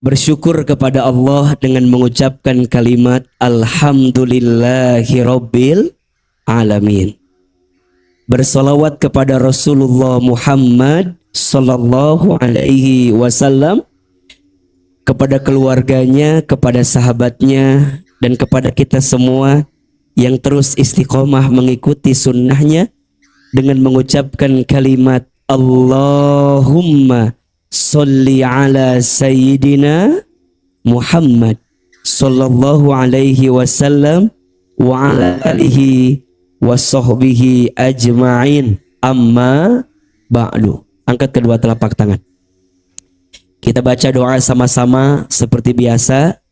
Bersyukur kepada Allah dengan mengucapkan kalimat Alhamdulillahirabbil alamin. Bersolawat kepada Rasulullah Muhammad sallallahu alaihi wasallam, kepada keluarganya, kepada sahabatnya, dan kepada kita semua yang terus istiqomah mengikuti sunnahnya dengan mengucapkan kalimat Allahumma sholli ala sayyidina Muhammad sallallahu alaihi wasallam wa ala alihi wa sahbihi ajma'in, amma ba'du. Angkat kedua telapak tangan. Kita baca doa sama-sama seperti biasa.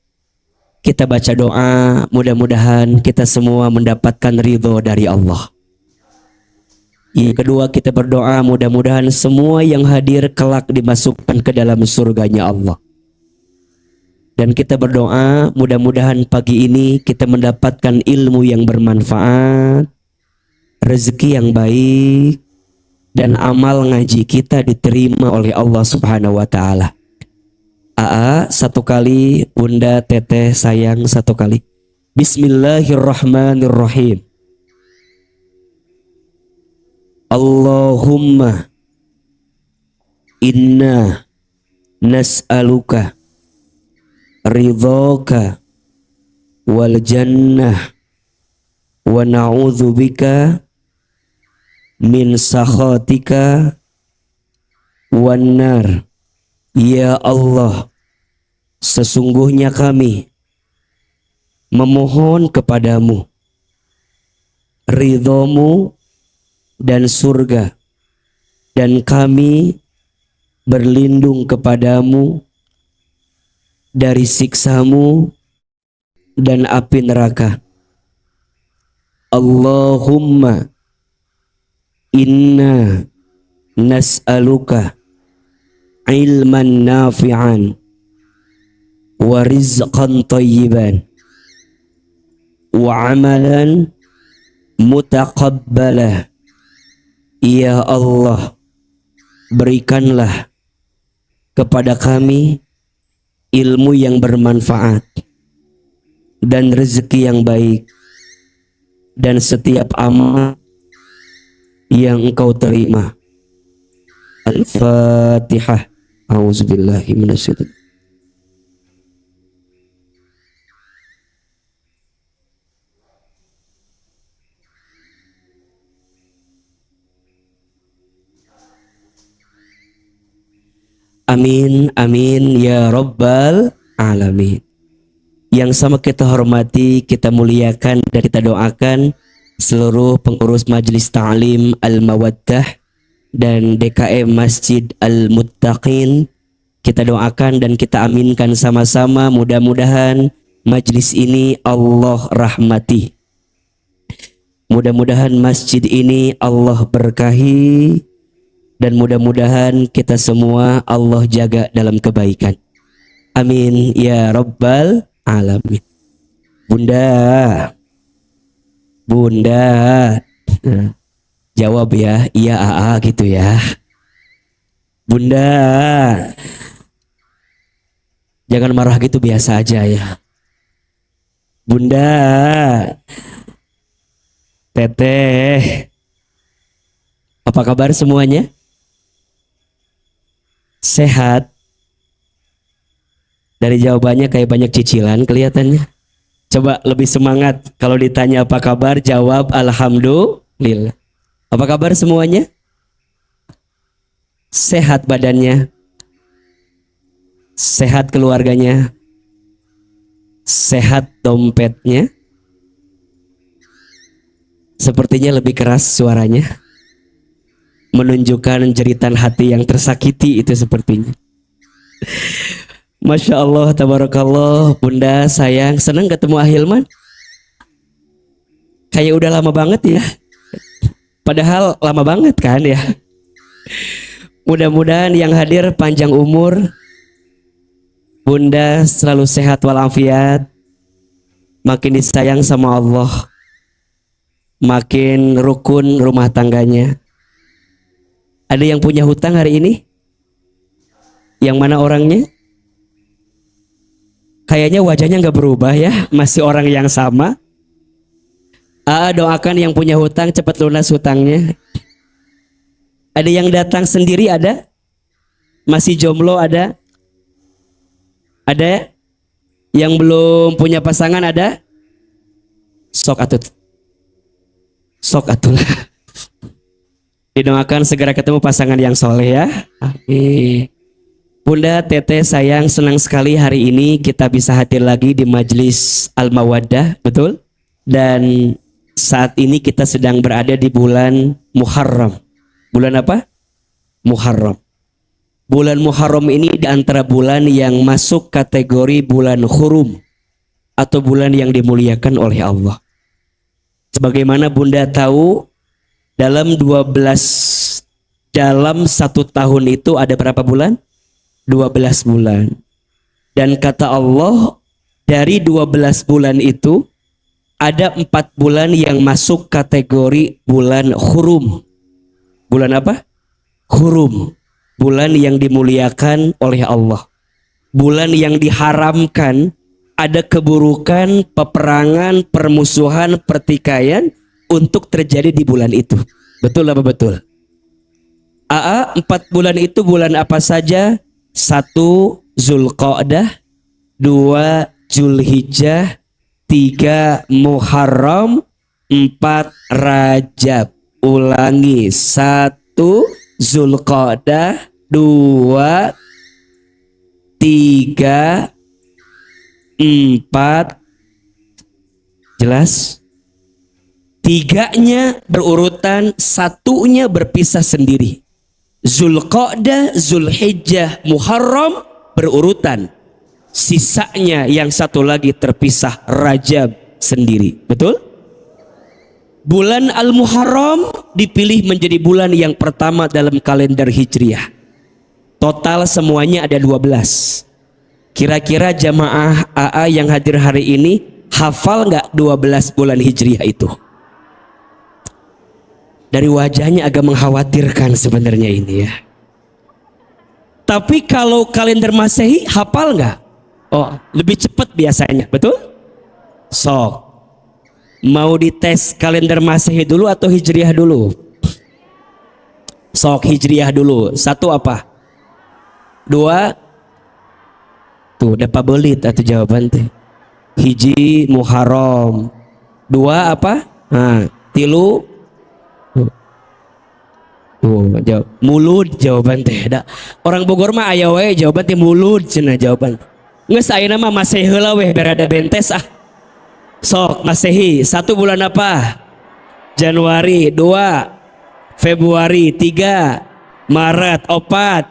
Kita baca doa, mudah-mudahan kita semua mendapatkan ridho dari Allah. Yang kedua, kita berdoa mudah-mudahan semua yang hadir kelak dimasukkan ke dalam surganya Allah. Dan kita berdoa mudah-mudahan pagi ini kita mendapatkan ilmu yang bermanfaat, rezeki yang baik, dan amal ngaji kita diterima oleh Allah Subhanahu wa Ta'ala. AA satu kali, Bunda Teteh sayang satu kali. Bismillahirrahmanirrahim. Allahumma inna nas'aluka ridhaka wal jannah wa na'udzubika min sakhatika wan nar. Ya Allah, sesungguhnya kami memohon kepadamu ridhomu dan surga, dan kami berlindung kepadamu dari siksamu dan api neraka. Allahumma inna nas'aluka ilman nafi'an wa rizqan tayyiban wa amalan mutaqabbalah. Ya Allah, berikanlah kepada kami ilmu yang bermanfaat dan rezeki yang baik dan setiap amal yang Engkau terima. Al-Fatihah. A'udzubillahi minasyaitonir. Amin, amin, ya Rabbal alamin. Yang sama kita hormati, kita muliakan, dan kita doakan seluruh pengurus Majelis Ta'lim Al-Mawaddah dan DKM Masjid Al-Muttaqin. Kita doakan dan kita aminkan sama-sama, mudah-mudahan majlis ini Allah rahmati. Mudah-mudahan masjid ini Allah berkahi, dan mudah-mudahan kita semua Allah jaga dalam kebaikan. Amin ya Rabbal alamin. Bunda, jawab ya, iya AA gitu ya. Bunda, jangan marah gitu, biasa aja ya. Bunda, Teteh, apa kabar semuanya? Sehat? Dari jawabannya kayak banyak cicilan kelihatannya. Coba lebih semangat, kalau ditanya apa kabar jawab alhamdulillah. Apa kabar semuanya? Sehat badannya? Sehat keluarganya? Sehat dompetnya? Sepertinya lebih keras suaranya, menunjukkan jeritan hati yang tersakiti itu sepertinya. Masya Allah, tabarakallah. Bunda sayang, senang ketemu Ahilman. Kayak udah lama banget ya. Padahal lama banget kan ya. Mudah-mudahan yang hadir panjang umur, Bunda selalu sehat walafiat, makin disayang sama Allah, makin rukun rumah tangganya. Ada yang punya hutang hari ini? Yang mana orangnya? Kayaknya wajahnya nggak berubah ya, masih orang yang sama. Doakan yang punya hutang cepat lunas hutangnya. Ada yang datang sendiri ada? Masih jomblo ada? Ada? Yang belum punya pasangan ada? Sok atut. Sok atulah. Didoakan segera ketemu pasangan yang soleh ya. Amin. Bunda, Teteh, sayang, senang sekali hari ini kita bisa hadir lagi di Majelis Al-Mawaddah, betul? Dan saat ini kita sedang berada di bulan Muharram. Bulan apa? Muharram. Bulan Muharram ini di antara bulan yang masuk kategori bulan hurum atau bulan yang dimuliakan oleh Allah. Sebagaimana Bunda tahu, dalam satu tahun itu ada berapa bulan? 12 bulan. Dan kata Allah, dari 12 bulan itu ada 4 bulan yang masuk kategori bulan hurum. Bulan apa? Hurum. Bulan yang dimuliakan oleh Allah. Bulan yang diharamkan ada keburukan, peperangan, permusuhan, pertikaian untuk terjadi di bulan itu. Betul apa betul? 4 bulan itu bulan apa saja? 1 Zulqa'dah, 2 Zulhijjah, 3 Muharram, 4 Rajab. Ulangi, 1 Zulqa'dah, 2, 3, 4. Jelas? 3-nya berurutan, 1-nya berpisah sendiri. Zulqa'dah, Zulhijjah, Muharram berurutan. Sisanya yang 1 lagi terpisah, Rajab sendiri. Betul? Bulan Al-Muharram dipilih menjadi bulan yang pertama dalam kalender Hijriah. Total semuanya ada 12. Kira-kira jamaah AA yang hadir hari ini hafal nggak 12 bulan Hijriah itu? Dari wajahnya agak mengkhawatirkan sebenarnya ini ya. Tapi kalau kalender Masehi hafal nggak? Oh, lebih cepat biasanya, betul? Sok. Mau dites kalender Masehi dulu atau Hijriah dulu? Sok Hijriah dulu. 1 apa? 2. Tuh dapat belit atau jawaban teh. Hiji Muharram. 2 apa? Nah, 3. Tuh jawab. Mulud jawaban teh. Orang Bogor mah aya we jawaban teh mulud cenah jawaban. Geus ayeuna mah Masehi heula weh berada bentes ah. Sok Masehi 1 bulan apa? Januari. 2 Februari. 3 Maret. 4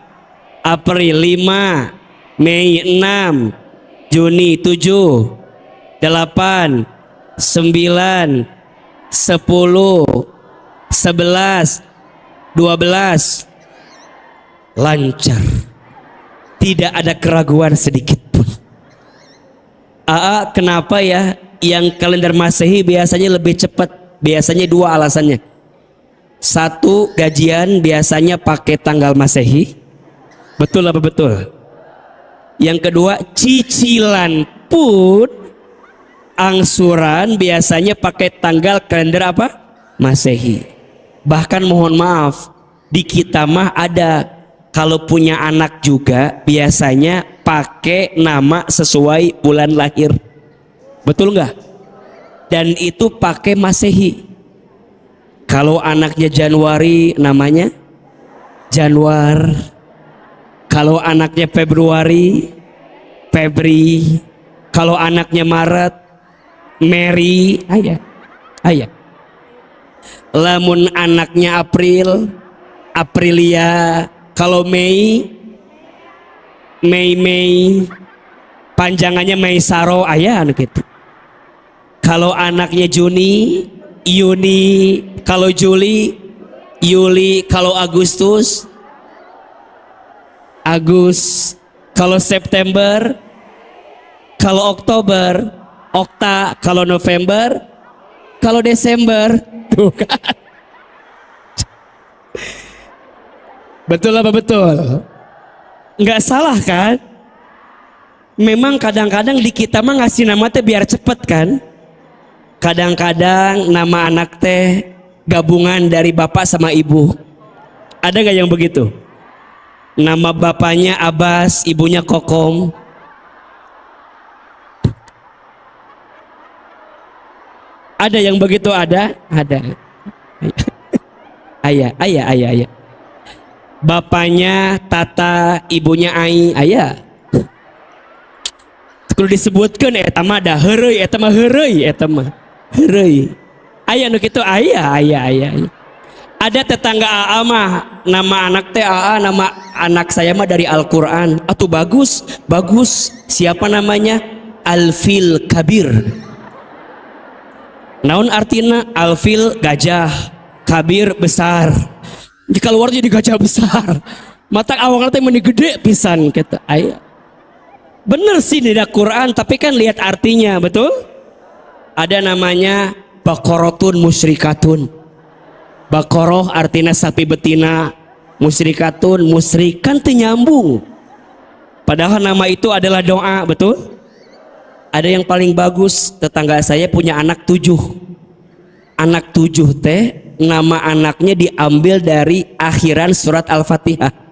April. 5 Mei. 6 Juni. 7 8 9 10 11 12. Lancar. Tidak ada keraguan sedikit pun. Kenapa ya yang kalender Masehi biasanya lebih cepat? Biasanya 2 alasannya. 1, gajian biasanya pakai tanggal Masehi. Betul apa betul? Yang kedua, cicilan pun angsuran biasanya pakai tanggal kalender apa? Masehi. Bahkan mohon maaf, di kita mah ada kalau punya anak juga biasanya pakai nama sesuai bulan lahir. Betul nggak? Dan itu pakai Masehi. Kalau anaknya Januari namanya Januar. Kalau anaknya Februari Febri. Kalau anaknya Maret Mary. Ayah. Lamun anaknya April Aprilia. Kalau Mei panjangannya Meisaro ayah anu gitu. Kalau anaknya Juni Yuni. Kalau Juli Yuli. Kalau Agustus Agus. Kalau September. Kalau Oktober Okta. Kalau November. Kalau Desember. Tuh kan. Betul apa betul? Nggak salah kan? Memang kadang-kadang di kita mah ngasih nama teh biar cepet kan. Kadang-kadang nama anak teh gabungan dari bapak sama ibu. Ada gak yang begitu? Nama bapaknya Abbas, ibunya Kokom. Ada yang begitu? Ada. Ayah. Bapaknya Tata, ibunya Ai, ayah. Kalau disebutkan eta mah da heureuy, eta mah heureuy, eta mah heureuy. Aya nu kitu, ayah. Ada tetangga AA mah nama anak teh AA, nama anak saya mah dari Al-Qur'an. Atuh bagus. Siapa namanya? Alfil Kabir. Naon artina? Alfil gajah, Kabir besar. Jika luar jadi gajah besar. Mata awalnya teh meni gede pisan kita. Aya. Bener sih di Al-Quran, tapi kan lihat artinya, betul? Ada namanya Baqaratun musyrikatun. Baqarah artinya sapi betina, musyrikatun, musyrik kan teu nyambung. Padahal nama itu adalah doa, betul? Ada yang paling bagus, tetangga saya punya anak 7. Anak 7 teh, nama anaknya diambil dari akhiran surat Al-Fatihah.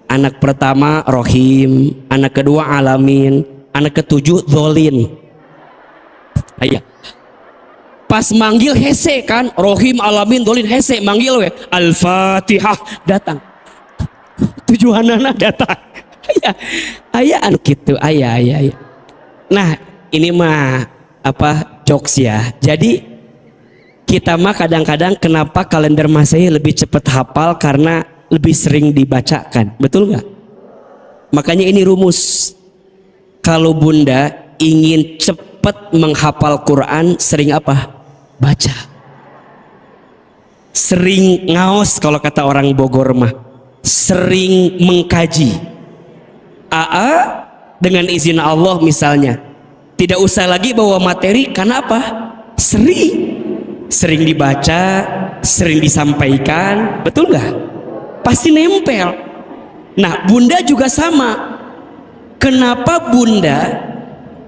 Anak pertama Rohim, anak kedua Alamin, anak ketujuh Dzolin. Ayah. Pas manggil hese kan, Rohim, Alamin, Dzolin, hese manggil we, Al-Fatihah datang. Tujuanana datang. Ayah anu kitu, ayah. Nah, ini mah apa jokes ya. Jadi kita mah kadang-kadang kenapa kalender Masehi lebih cepat hafal karena lebih sering dibacakan, betul nggak? Makanya ini rumus. Kalau bunda ingin cepat menghafal Quran, sering apa? Baca. Sering ngaos kalau kata orang Bogor mah. Sering mengkaji. AA dengan izin Allah misalnya, tidak usah lagi bawa materi karena apa? Sering dibaca, sering disampaikan, betul nggak? Pasti nempel. Nah, bunda juga sama. Kenapa bunda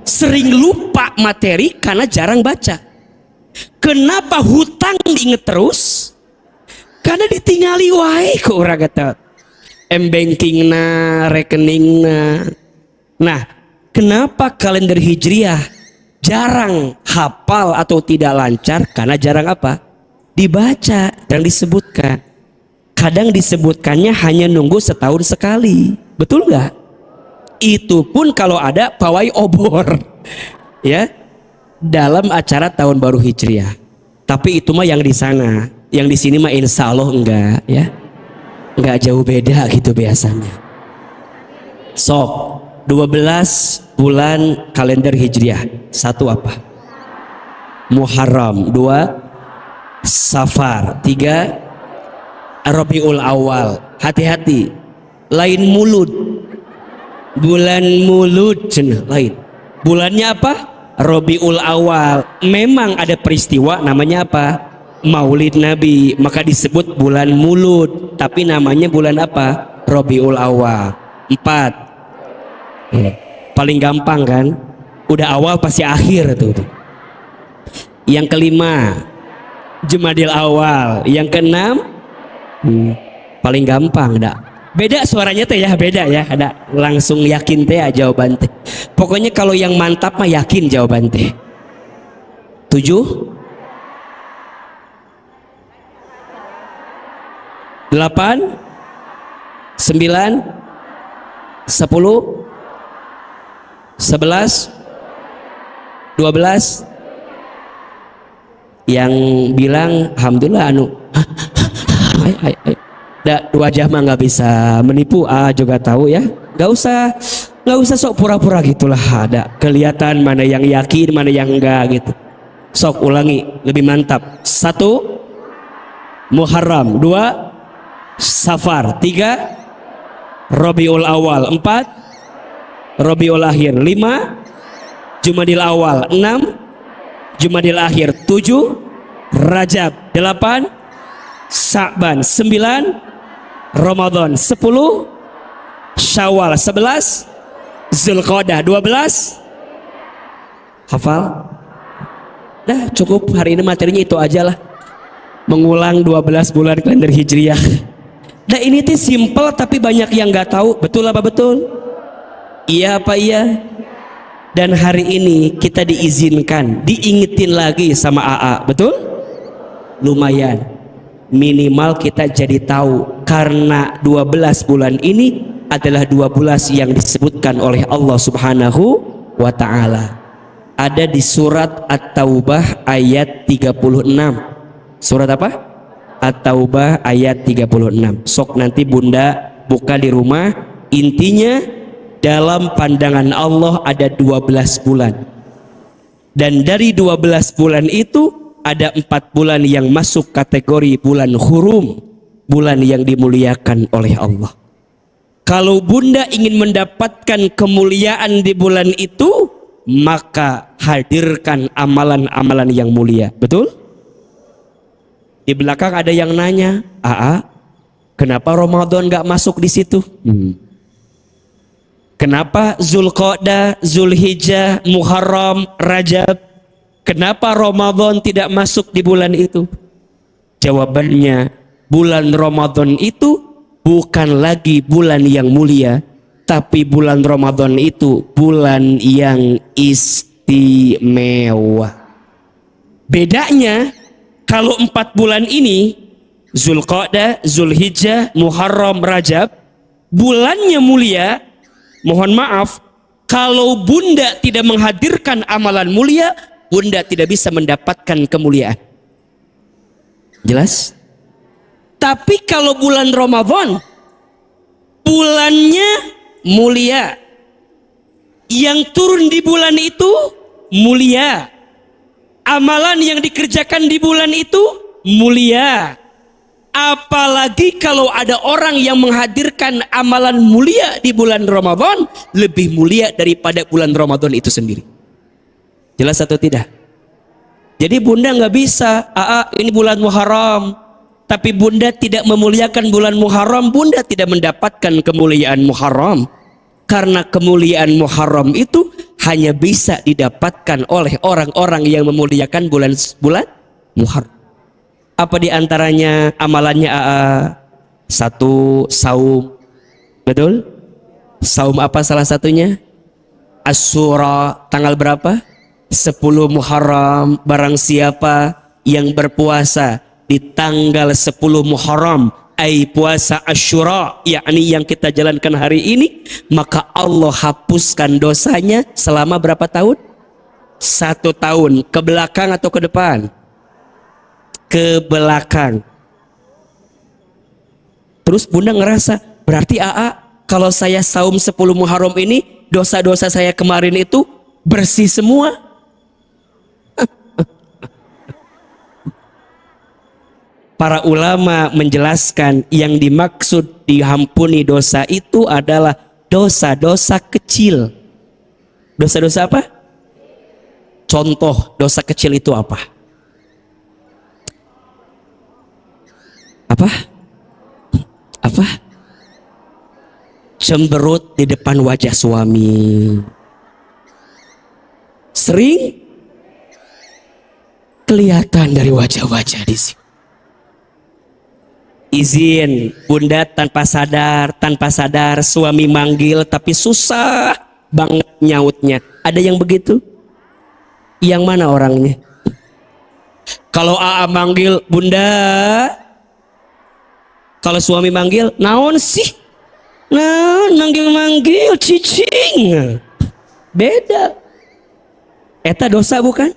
sering lupa materi? Karena jarang baca. Kenapa hutang diinget terus? Karena ditinggali wae ke urang eta. M-bankingna, rekeningna. Nah, kenapa kalender Hijriah jarang hafal atau tidak lancar? Karena jarang apa? Dibaca, jarang disebutkan. Kadang disebutkannya hanya nunggu setahun sekali, betul nggak? Itu pun kalau ada pawai obor, ya, dalam acara tahun baru Hijriah. Tapi itu mah yang di sana, yang di sini mah insya Allah enggak, ya, enggak jauh beda gitu biasanya. Sok 12 bulan kalender Hijriah, 1 apa? Muharram, 2 Safar, 3 Rabiul Awal. Hati-hati, lain mulud, bulan mulud cenah lain. Bulannya apa? Rabiul Awal. Memang ada peristiwa namanya apa? Maulid Nabi, maka disebut bulan mulud, tapi namanya bulan apa? Rabiul Awal. 4. Paling gampang kan? Udah awal pasti akhir tuh. Yang kelima Jumadil Awal. Yang keenam paling gampang dah. Beda suaranya teh ya, beda ya. Ada langsung yakin teh jawaban teh. Pokoknya kalau yang mantap mah yakin jawaban teh. 7 8 9 10 11 12. Yang bilang alhamdulillah anu wajah mah nggak bisa menipu, juga tahu ya. Nggak usah sok pura-pura gitulah. Ada kelihatan mana yang yakin, mana yang enggak gitu. Sok ulangi lebih mantap. 1 Muharram, 2 Safar, 3 Rabiul Awal, 4 Rabiul Akhir, 5 Jumadil Awal, 6 Jumadil Akhir, 7 Rajab, 8 Sa'ban, 9 Ramadan, 10 Syawal, 11 Zulqa'dah 12. Hafal? Dah cukup, hari ini materinya itu aja lah. Mengulang 12 bulan kalender Hijriah. Nah ini tuh simple tapi banyak yang nggak tahu. Betul apa betul? Iya apa iya? Dan hari ini kita diizinkan, diingetin lagi sama AA. Betul? Lumayan. Minimal kita jadi tahu, karena 12 bulan ini adalah 12 yang disebutkan oleh Allah Subhanahu wa ta'ala. Ada di surat At-Taubah ayat 36. Surat apa? At-Taubah ayat 36. Sok nanti bunda buka di rumah. Intinya dalam pandangan Allah ada 12 bulan. Dan dari 12 bulan itu ada 4 bulan yang masuk kategori bulan hurum, bulan yang dimuliakan oleh Allah. Kalau bunda ingin mendapatkan kemuliaan di bulan itu, maka hadirkan amalan-amalan yang mulia. Betul? Di belakang ada yang nanya, AA, kenapa Ramadan gak masuk di situ? Kenapa Zulqa'dah, Zulhijjah, Muharram, Rajab? Kenapa Ramadan tidak masuk di bulan itu? Jawabannya, bulan Ramadan itu bukan lagi bulan yang mulia, tapi bulan Ramadan itu bulan yang istimewa. Bedanya, kalau 4 bulan ini, Zulqa'dah, Zulhijjah, Muharram, Rajab, bulannya mulia. Mohon maaf, kalau bunda tidak menghadirkan amalan mulia, bunda tidak bisa mendapatkan kemuliaan. Jelas? Tapi kalau bulan Ramadan, bulannya mulia. Yang turun di bulan itu mulia. Amalan yang dikerjakan di bulan itu mulia. Apalagi kalau ada orang yang menghadirkan amalan mulia di bulan Ramadan, lebih mulia daripada bulan Ramadan itu sendiri. Jelas atau tidak? Jadi bunda nggak bisa, ini bulan Muharram, tapi bunda tidak memuliakan bulan Muharram, bunda tidak mendapatkan kemuliaan Muharram. Karena kemuliaan Muharram itu hanya bisa didapatkan oleh orang-orang yang memuliakan bulan Muharram. Apa diantaranya amalannya AA? 1, saum. Betul? Saum apa salah satunya? Asyura, tanggal berapa? 10 Muharram. Barang siapa yang berpuasa di tanggal 10 Muharram, ai puasa Asyura, yakni yang kita jalankan hari ini, maka Allah hapuskan dosanya selama berapa tahun? 1 tahun. Ke belakang atau ke depan? Ke belakang. Terus bunda ngerasa, berarti AA, kalau saya saum 10 Muharram ini, dosa-dosa saya kemarin itu bersih semua. Para ulama menjelaskan yang dimaksud diampuni dosa itu adalah dosa-dosa kecil. Dosa-dosa apa? Contoh dosa kecil itu apa? Apa? Cemberut di depan wajah suami. Sering kelihatan dari wajah-wajah di sini. Izin, bunda tanpa sadar suami manggil tapi susah banget nyautnya. Ada yang begitu? Yang mana orangnya? Kalau AA manggil, bunda. Kalau suami manggil, naon sih? Nah, manggil cicing. Beda. Eta dosa bukan?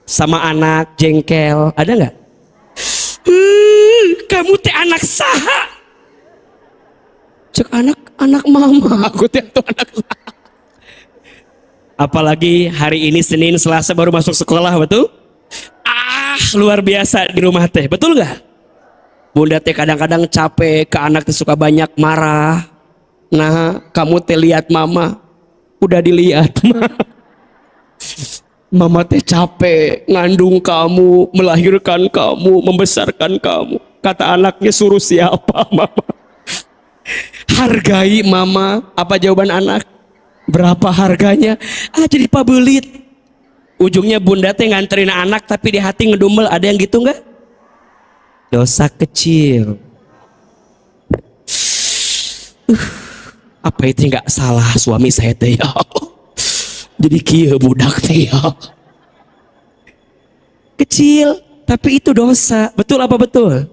Sama anak jengkel, ada nggak? Kamu teh anak saha? Cek anak mama. Aku teh anak saha. Apalagi hari ini Senin, Selasa baru masuk sekolah, betul? Luar biasa di rumah teh, betul nggak? Bunda teh kadang-kadang capek, ke anak teh suka banyak marah. Nah, kamu teh lihat mama, udah dilihat. Mama teh capek ngandung kamu, melahirkan kamu, membesarkan kamu. Kata anaknya, suruh siapa mama? Hargai mama. Apa jawaban anak? Berapa harganya? Jadi pabelit. Ujungnya bunda teh nganterin anak tapi di hati ngedumel. Ada yang gitu nggak? Dosa kecil. Apa itu nggak salah suami saya teh ya? Jadi kieu budak teh ya. Kecil, tapi itu dosa. Betul apa betul?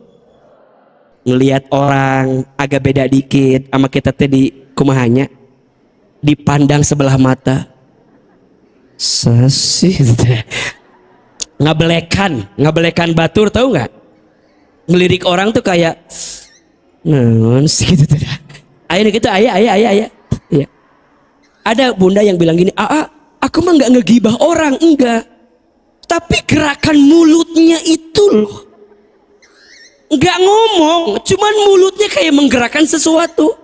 Ngelihat orang agak beda dikit sama kita teh di kumahanya, dipandang sebelah mata. Sasih ngabelekan batur, tahu nggak? Ngelirik orang tuh kayak non sih gitu tuh. Ayah gitu, ayah. Ya. Ada bunda yang bilang gini, aku mah nggak ngegibah orang, enggak. Tapi gerakan mulutnya itu loh, nggak ngomong, cuman mulutnya kayak menggerakkan sesuatu.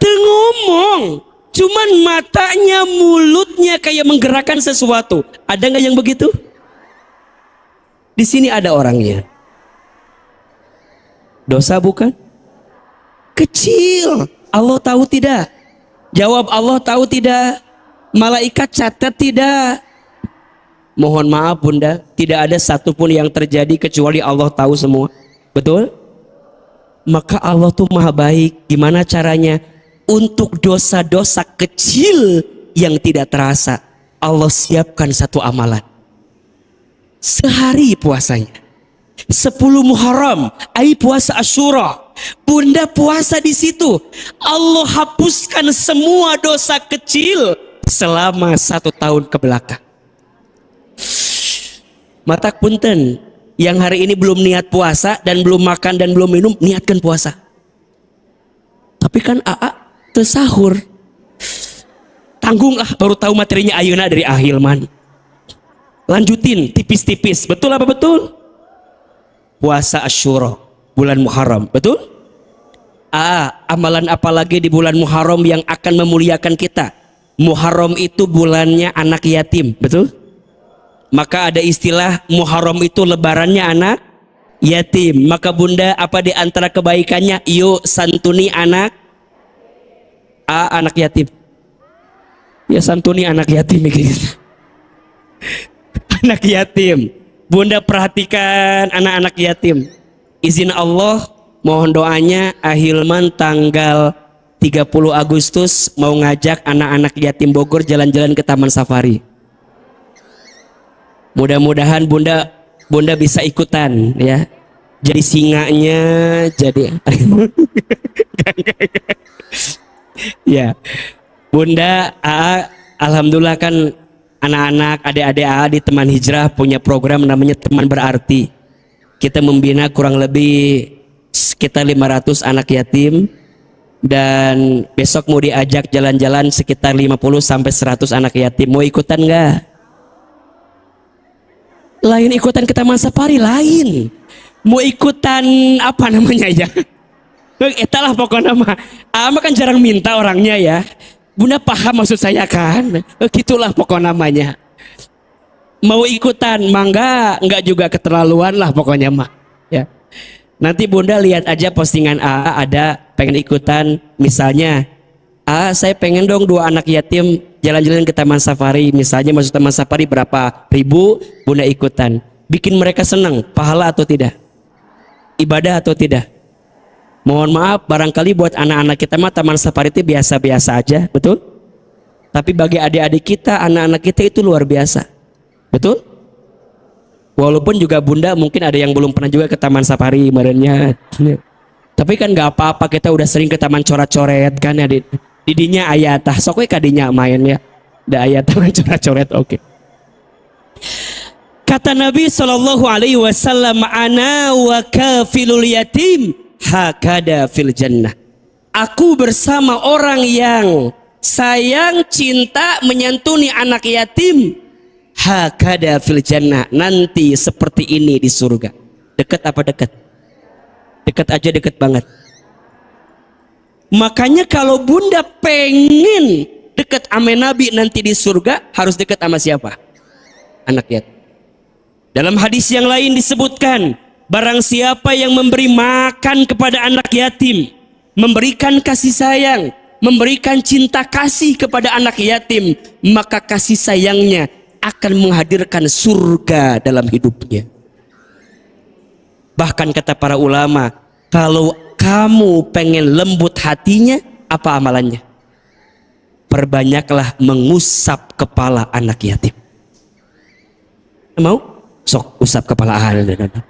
Dia ngomong, cuman matanya, mulutnya kayak menggerakkan sesuatu. Ada nggak yang begitu? Di sini ada orangnya. Dosa bukan? Kecil. Allah tahu tidak? Jawab Allah tahu tidak? Malaikat catat tidak? Mohon maaf bunda, tidak ada satupun yang terjadi kecuali Allah tahu semua. Betul? Maka Allah tuh maha baik. Gimana caranya? Untuk dosa-dosa kecil yang tidak terasa, Allah siapkan satu amalan. Sehari puasanya. 10 Muharram, puasa Asyura. Bunda puasa di situ. Allah hapuskan semua dosa kecil selama 1 tahun ke belakang. Matak punten, yang hari ini belum niat puasa dan belum makan dan belum minum, niatkan puasa. Tapi kan tersahur, tanggunglah, baru tahu materinya ayeuna dari Ahilman. Lanjutin tipis-tipis. Betul apa betul? Puasa Asyura, bulan Muharram. Betul? Amalan apa lagi di bulan Muharram yang akan memuliakan kita? Muharram itu bulannya anak yatim. Betul? Maka ada istilah Muharram itu lebarannya anak yatim. Maka bunda, apa di antara kebaikannya? Yuk santuni anak anak yatim. Ya santuni anak yatim gitu. Anak yatim. Bunda perhatikan anak-anak yatim. Izin Allah, mohon doanya Ahilman tanggal 30 Agustus mau ngajak anak-anak yatim Bogor jalan-jalan ke Taman Safari. Mudah-mudahan bunda bisa ikutan ya. Jadi singanya, jadi ya, bunda, alhamdulillah kan anak-anak, adik-adik di teman hijrah punya program namanya Teman Berarti. Kita membina kurang lebih sekitar 500 anak yatim, dan besok mau diajak jalan-jalan sekitar 50 sampai 100 anak yatim. Mau ikutan nggak? Lain ikutan ke Taman Safari, lain. Mau ikutan apa namanya ya? Itulah pokoknya mah. Kan jarang minta orangnya ya. Bunda paham maksud saya kan? Gitulah pokok namanya. Mau ikutan, mangga, enggak juga keterlaluan lah pokoknya mah. Ya. Nanti bunda lihat aja postingan ada pengen ikutan, misalnya, saya pengen dong 2 anak yatim jalan-jalan ke Taman Safari. Misalnya masuk Taman Safari berapa ribu, bunda ikutan. Bikin mereka senang, pahala atau tidak? Ibadah atau tidak? Mohon maaf, barangkali buat anak-anak kita mah Taman Safari itu biasa-biasa aja, betul? Tapi bagi adik-adik kita, anak-anak kita itu luar biasa, betul? Walaupun juga bunda mungkin ada yang belum pernah juga ke Taman Safari kemarinnya. Tapi kan nggak apa-apa, kita udah sering ke Taman Coret-Coret kan ya. Didinya ayat, sok we kadinya main ya. Da ayat Taman Coret-Coret, oke. Kata Nabi SAW, ana wa kafilul yatim hakada fil jannah. Aku bersama orang yang sayang, cinta, menyantuni anak yatim, hakada fil jannah, nanti seperti ini di surga. Dekat apa dekat? Dekat aja, dekat banget. Makanya kalau bunda pengen dekat sama Nabi nanti di surga, harus dekat sama siapa? Anak yatim. Dalam hadis yang lain disebutkan, Barang siapa yang memberi makan kepada anak yatim, memberikan kasih sayang, memberikan cinta kasih kepada anak yatim, maka kasih sayangnya akan menghadirkan surga dalam hidupnya. Bahkan kata para ulama, kalau kamu pengen lembut hatinya, apa amalannya? Perbanyaklah mengusap kepala anak yatim. Mau? Sok usap kepala anak.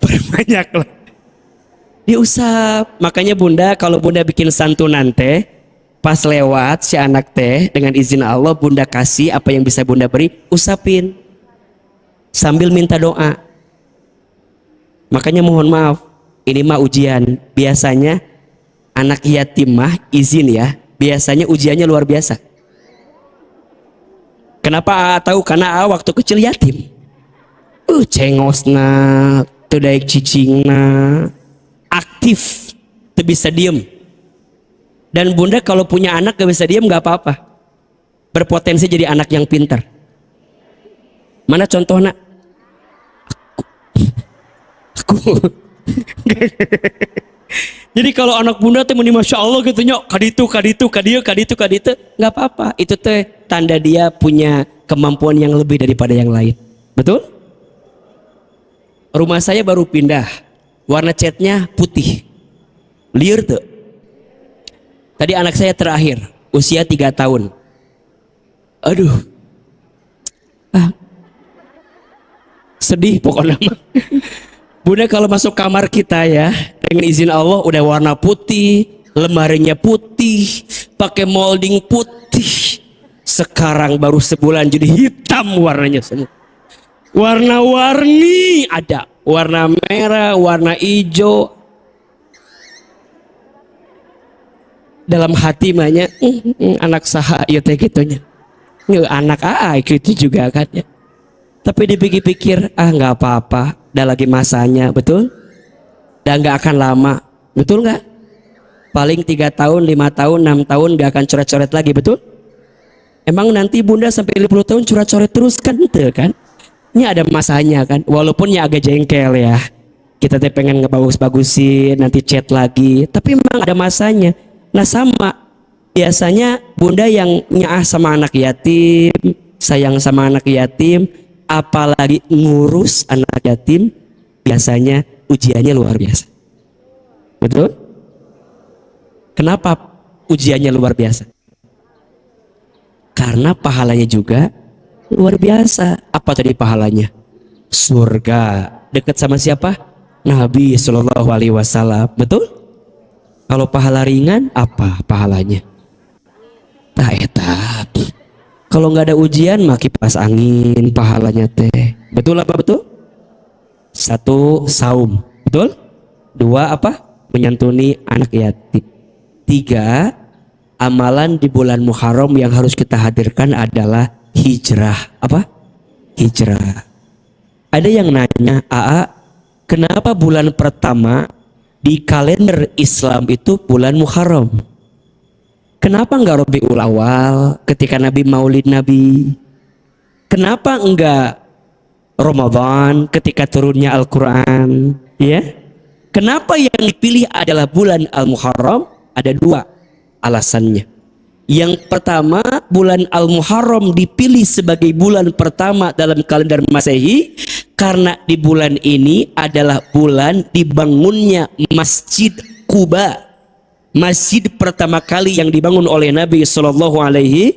Perbanyaklah. Diusap. Makanya bunda, kalau bunda bikin santunan teh, pas lewat si anak teh, dengan izin Allah bunda kasih apa yang bisa bunda beri, usapin. Sambil minta doa. Makanya mohon maaf, ini mah ujian. Biasanya anak yatim mah izin ya, biasanya ujiannya luar biasa. Kenapa tahu? Karena waktu kecil yatim. Cengosna, tudaik cicingna, aktif, tuh bisa diem. Dan bunda kalau punya anak gak bisa diem gak apa-apa. Berpotensi jadi anak yang pintar. Mana contohnya? Aku. Jadi kalau anak bunda tuh meni masya Allah gitu nyok, kaditu, nggak apa-apa. Itu tuh tanda dia punya kemampuan yang lebih daripada yang lain. Betul? Rumah saya baru pindah, warna catnya putih, liar tuh. Tadi anak saya terakhir, usia 3 tahun. Aduh, sedih pokoknya. Bunda kalau masuk kamar kita ya, dengan izin Allah udah warna putih, lemarinya putih, pakai molding putih. Sekarang baru sebulan jadi hitam warnanya semua. Warna-warni ada, warna merah, warna hijau. Dalam hati banyak anak saha ya teh gitunya. Anak gitu juga kan ya. Tapi dipikir-pikir, nggak apa-apa, udah lagi masanya, betul? Dan nggak akan lama, betul nggak? Paling 3 tahun, 5 tahun, 6 tahun nggak akan coret-coret lagi, betul? Emang nanti bunda sampai 50 tahun coret-coret terus kan, betul kan? Ini ada masanya kan, walaupun ya agak jengkel ya. Kita teh pengen ngebagus-bagusin, nanti chat lagi, tapi memang ada masanya. Nah sama, biasanya bunda yang nyaah sama anak yatim, sayang sama anak yatim, apalagi ngurus anak yatim, biasanya ujiannya luar biasa. Betul? Kenapa ujiannya luar biasa? Karena pahalanya juga luar biasa. Apa tadi pahalanya? Surga. Dekat sama siapa? Nabi Shallallahu Alaihi Wasallam. Betul? Kalau pahala ringan, apa pahalanya? Tak. Kalau nggak ada ujian, mah kipas angin pahalanya teh. Betul apa betul? 1, saum. Betul? 2, apa? Menyantuni anak yatim. 3, amalan di bulan Muharram yang harus kita hadirkan adalah hijrah. Apa? Hijrah. Ada yang nanya, kenapa bulan pertama di kalender Islam itu bulan Muharram? Kenapa enggak Rabiul Awal ketika Nabi Maulid Nabi? Kenapa enggak Ramadan ketika turunnya Al-Quran? Ya? Kenapa yang dipilih adalah bulan Al-Muharram? Ada 2 alasannya. Yang pertama, bulan Al-Muharram dipilih sebagai bulan pertama dalam kalender Masehi karena di bulan ini adalah bulan dibangunnya Masjid Quba. Masjid pertama kali yang dibangun oleh Nabi Shallallahu Alaihi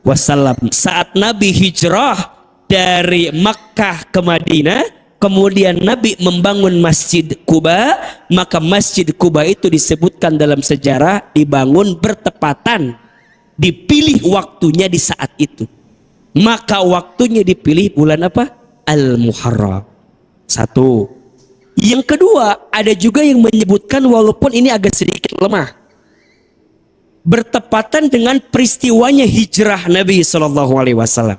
Wasallam saat Nabi hijrah dari Makkah ke Madinah, kemudian Nabi membangun Masjid Quba, maka Masjid Quba itu disebutkan dalam sejarah dibangun bertepatan, dipilih waktunya di saat itu, maka waktunya dipilih bulan apa? Al-Muharram. 1. Yang kedua, ada juga yang menyebutkan walaupun ini agak sedikit lemah, bertepatan dengan peristiwanya hijrah Nabi Shallallahu Alaihi Wasallam.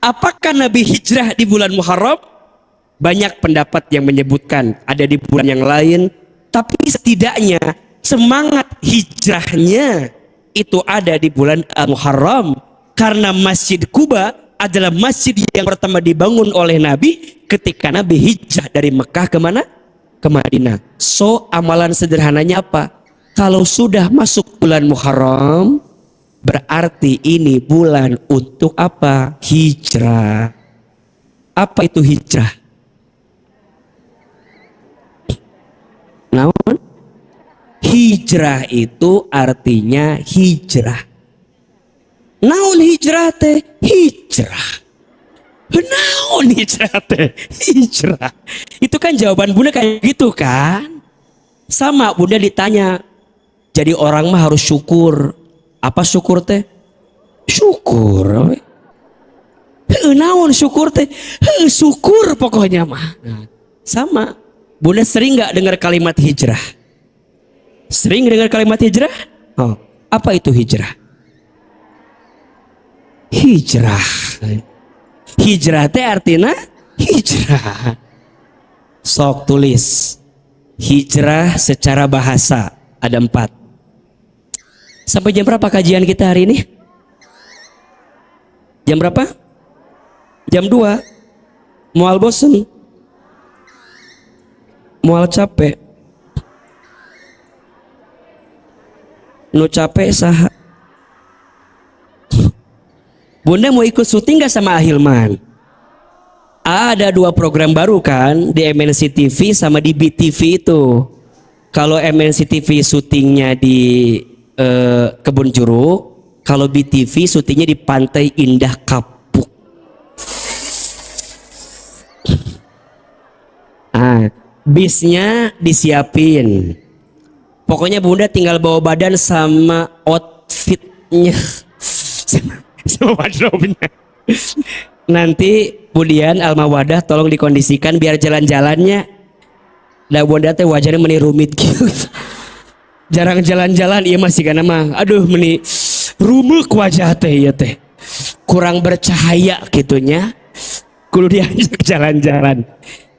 Apakah Nabi hijrah di bulan Muharram? Banyak pendapat yang menyebutkan ada di bulan yang lain, tapi setidaknya semangat hijrahnya itu ada di bulan Al-Muharram karena Masjid Quba adalah masjid yang pertama dibangun oleh Nabi ketika Nabi hijrah dari Mekah ke mana? Ke Madinah. So amalan sederhananya apa? Kalau sudah masuk bulan Muharram, berarti ini bulan untuk apa? Hijrah. Apa itu hijrah? Naon? Hijrah itu artinya hijrah. Naon hijrah teh? Hijrah. Naon hijrah teh? Hijrah. Itu kan jawaban Bunda kayak gitu kan? Sama Bunda ditanya, jadi orang mah harus syukur. Apa syukur teh? Syukur. Naon syukur teh? Syukur pokoknya mah. Nah, sama. Bunda sering nggak dengar kalimat hijrah? Sering dengar kalimat hijrah? Oh, apa itu hijrah? Hijrah. Hijrah teh artinya hijrah. Sok tulis. Hijrah secara bahasa ada 4. Sampai jam berapa kajian kita hari ini? Jam berapa? Jam 2. Mual bosen? Mual capek? Nu capek saha? Bunda mau ikut syuting gak sama Ahilman? Ada 2 program baru kan di MNC TV sama di BTV itu. Kalau MNC TV syutingnya di Kebun Jeruk, kalau BTV syutingnya di Pantai Indah Kapuk. Bisnya disiapin. Pokoknya Bunda tinggal bawa badan sama outfitnya, sama wardrobe-nya. Nanti kemudian Almawadah tolong dikondisikan biar jalan-jalannya. Nah Bunda teh wajahnya meni rumit gitu. Jarang jalan-jalan iya masih karena mah. Aduh meni rumuk wajah teh ya teh. Kurang bercahaya gitunya. Kudu diajak jalan-jalan.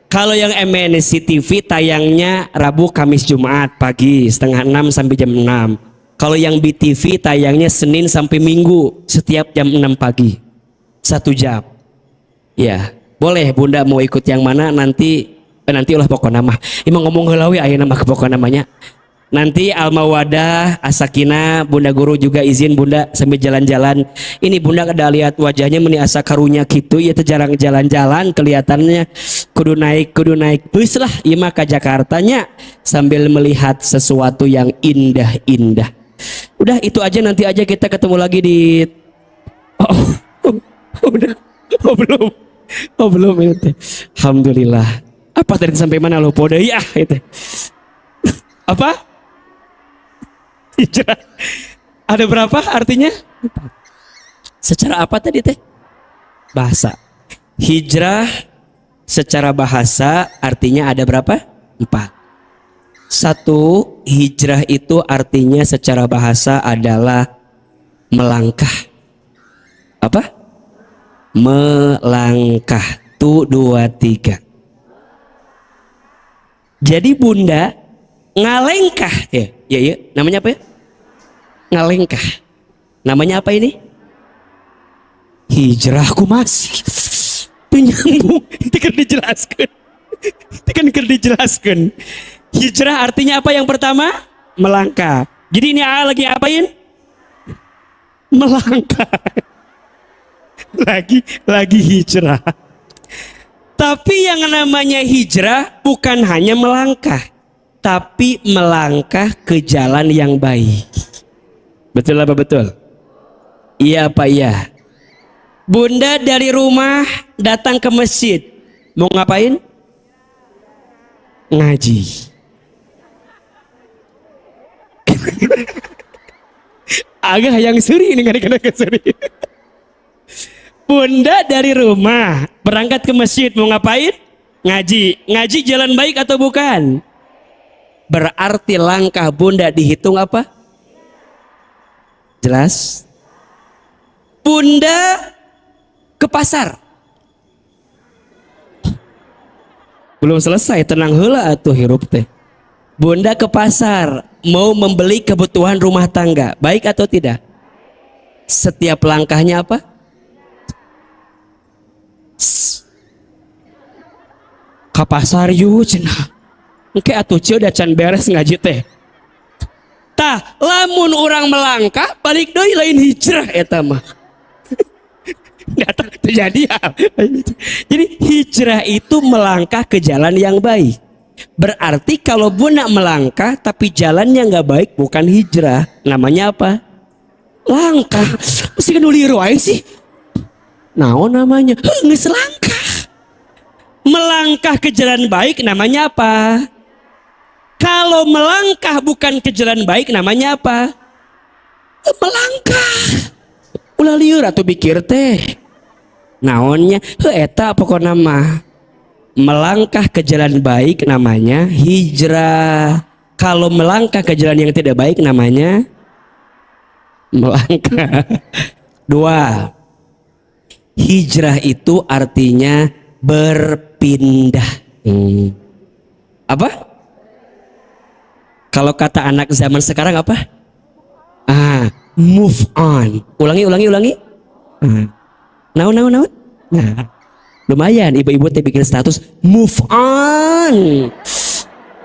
Kalau yang MNC TV tayangnya Rabu, Kamis, Jumat pagi setengah 6 sampai jam 6. Kalau yang BTV tayangnya Senin sampai Minggu setiap jam 6 pagi. 1 jam. Ya, boleh Bunda mau ikut yang mana nanti ulah pokoknya mah. Emang ngomong heula we aya nama pokoknya namanya. Nanti Almawadah, Asakina, Bunda Guru juga izin Bunda sambil jalan-jalan. Ini Bunda kada lihat wajahnya meni asa karunya gitu ya teh jarang jalan-jalan kelihatannya kudu naik bus lah ieu mah ka Jakartanya sambil melihat sesuatu yang indah-indah. Udah itu aja, nanti aja kita ketemu lagi di udah belum itu. Alhamdulillah. Apa tadi sampai mana lo pode ya itu. Apa? Hijrah. Ada berapa artinya? Secara apa tadi teh? Bahasa. Hijrah secara bahasa artinya ada berapa? 4. 1. Hijrah itu artinya secara bahasa adalah melangkah. Apa? Melangkah. 1, 2, 3. Jadi Bunda ngalengkah ya, namanya apa ya? Ngalengkah. Namanya apa ini? Hijrahku masih. Penyambung. Itu kan dijelaskan. Hijrah artinya apa yang pertama? Melangkah. Jadi ini lagi apain? Melangkah. lagi hijrah. Tapi yang namanya hijrah bukan hanya melangkah, tapi melangkah ke jalan yang baik. Betul apa betul? Iya apa iya? Bunda dari rumah datang ke masjid. Mau ngapain? Ngaji. Agak yang seri ini kadang-kadang seri. Bunda dari rumah berangkat ke masjid mau ngapain? Ngaji. Ngaji jalan baik atau bukan? Berarti langkah Bunda dihitung apa? Jelas? Bunda ke pasar. Belum selesai, tenang heula atuh hirup teh. Bunda ke pasar mau membeli kebutuhan rumah tangga, baik atau tidak? Setiap langkahnya apa? Ka pasar yuk cenah. Engke atuh cieu da can beres ngaji teh. Tah, lamun orang melangkah balik deui lain hijrah eta mah. Datang terjadi hal. Jadi hijrah itu melangkah ke jalan yang baik. Berarti kalau bunak melangkah tapi jalannya nggak baik bukan hijrah. Namanya apa? Langkah. Mesti kan uliru aja sih. Naon namanya? Geus langkah. Melangkah ke jalan baik namanya apa? Kalau melangkah bukan ke jalan baik namanya apa? Melangkah. Ulah lieur atuh pikir teh. Naonnya? Eta pokokna mah. Melangkah ke jalan baik namanya hijrah. Kalau melangkah ke jalan yang tidak baik namanya melangkah. 2. Hijrah itu artinya berpindah. Apa? Kalau kata anak zaman sekarang apa? Move on. Ulangi. Naon. Nah, lumayan ibu-ibu teh bikin status move on.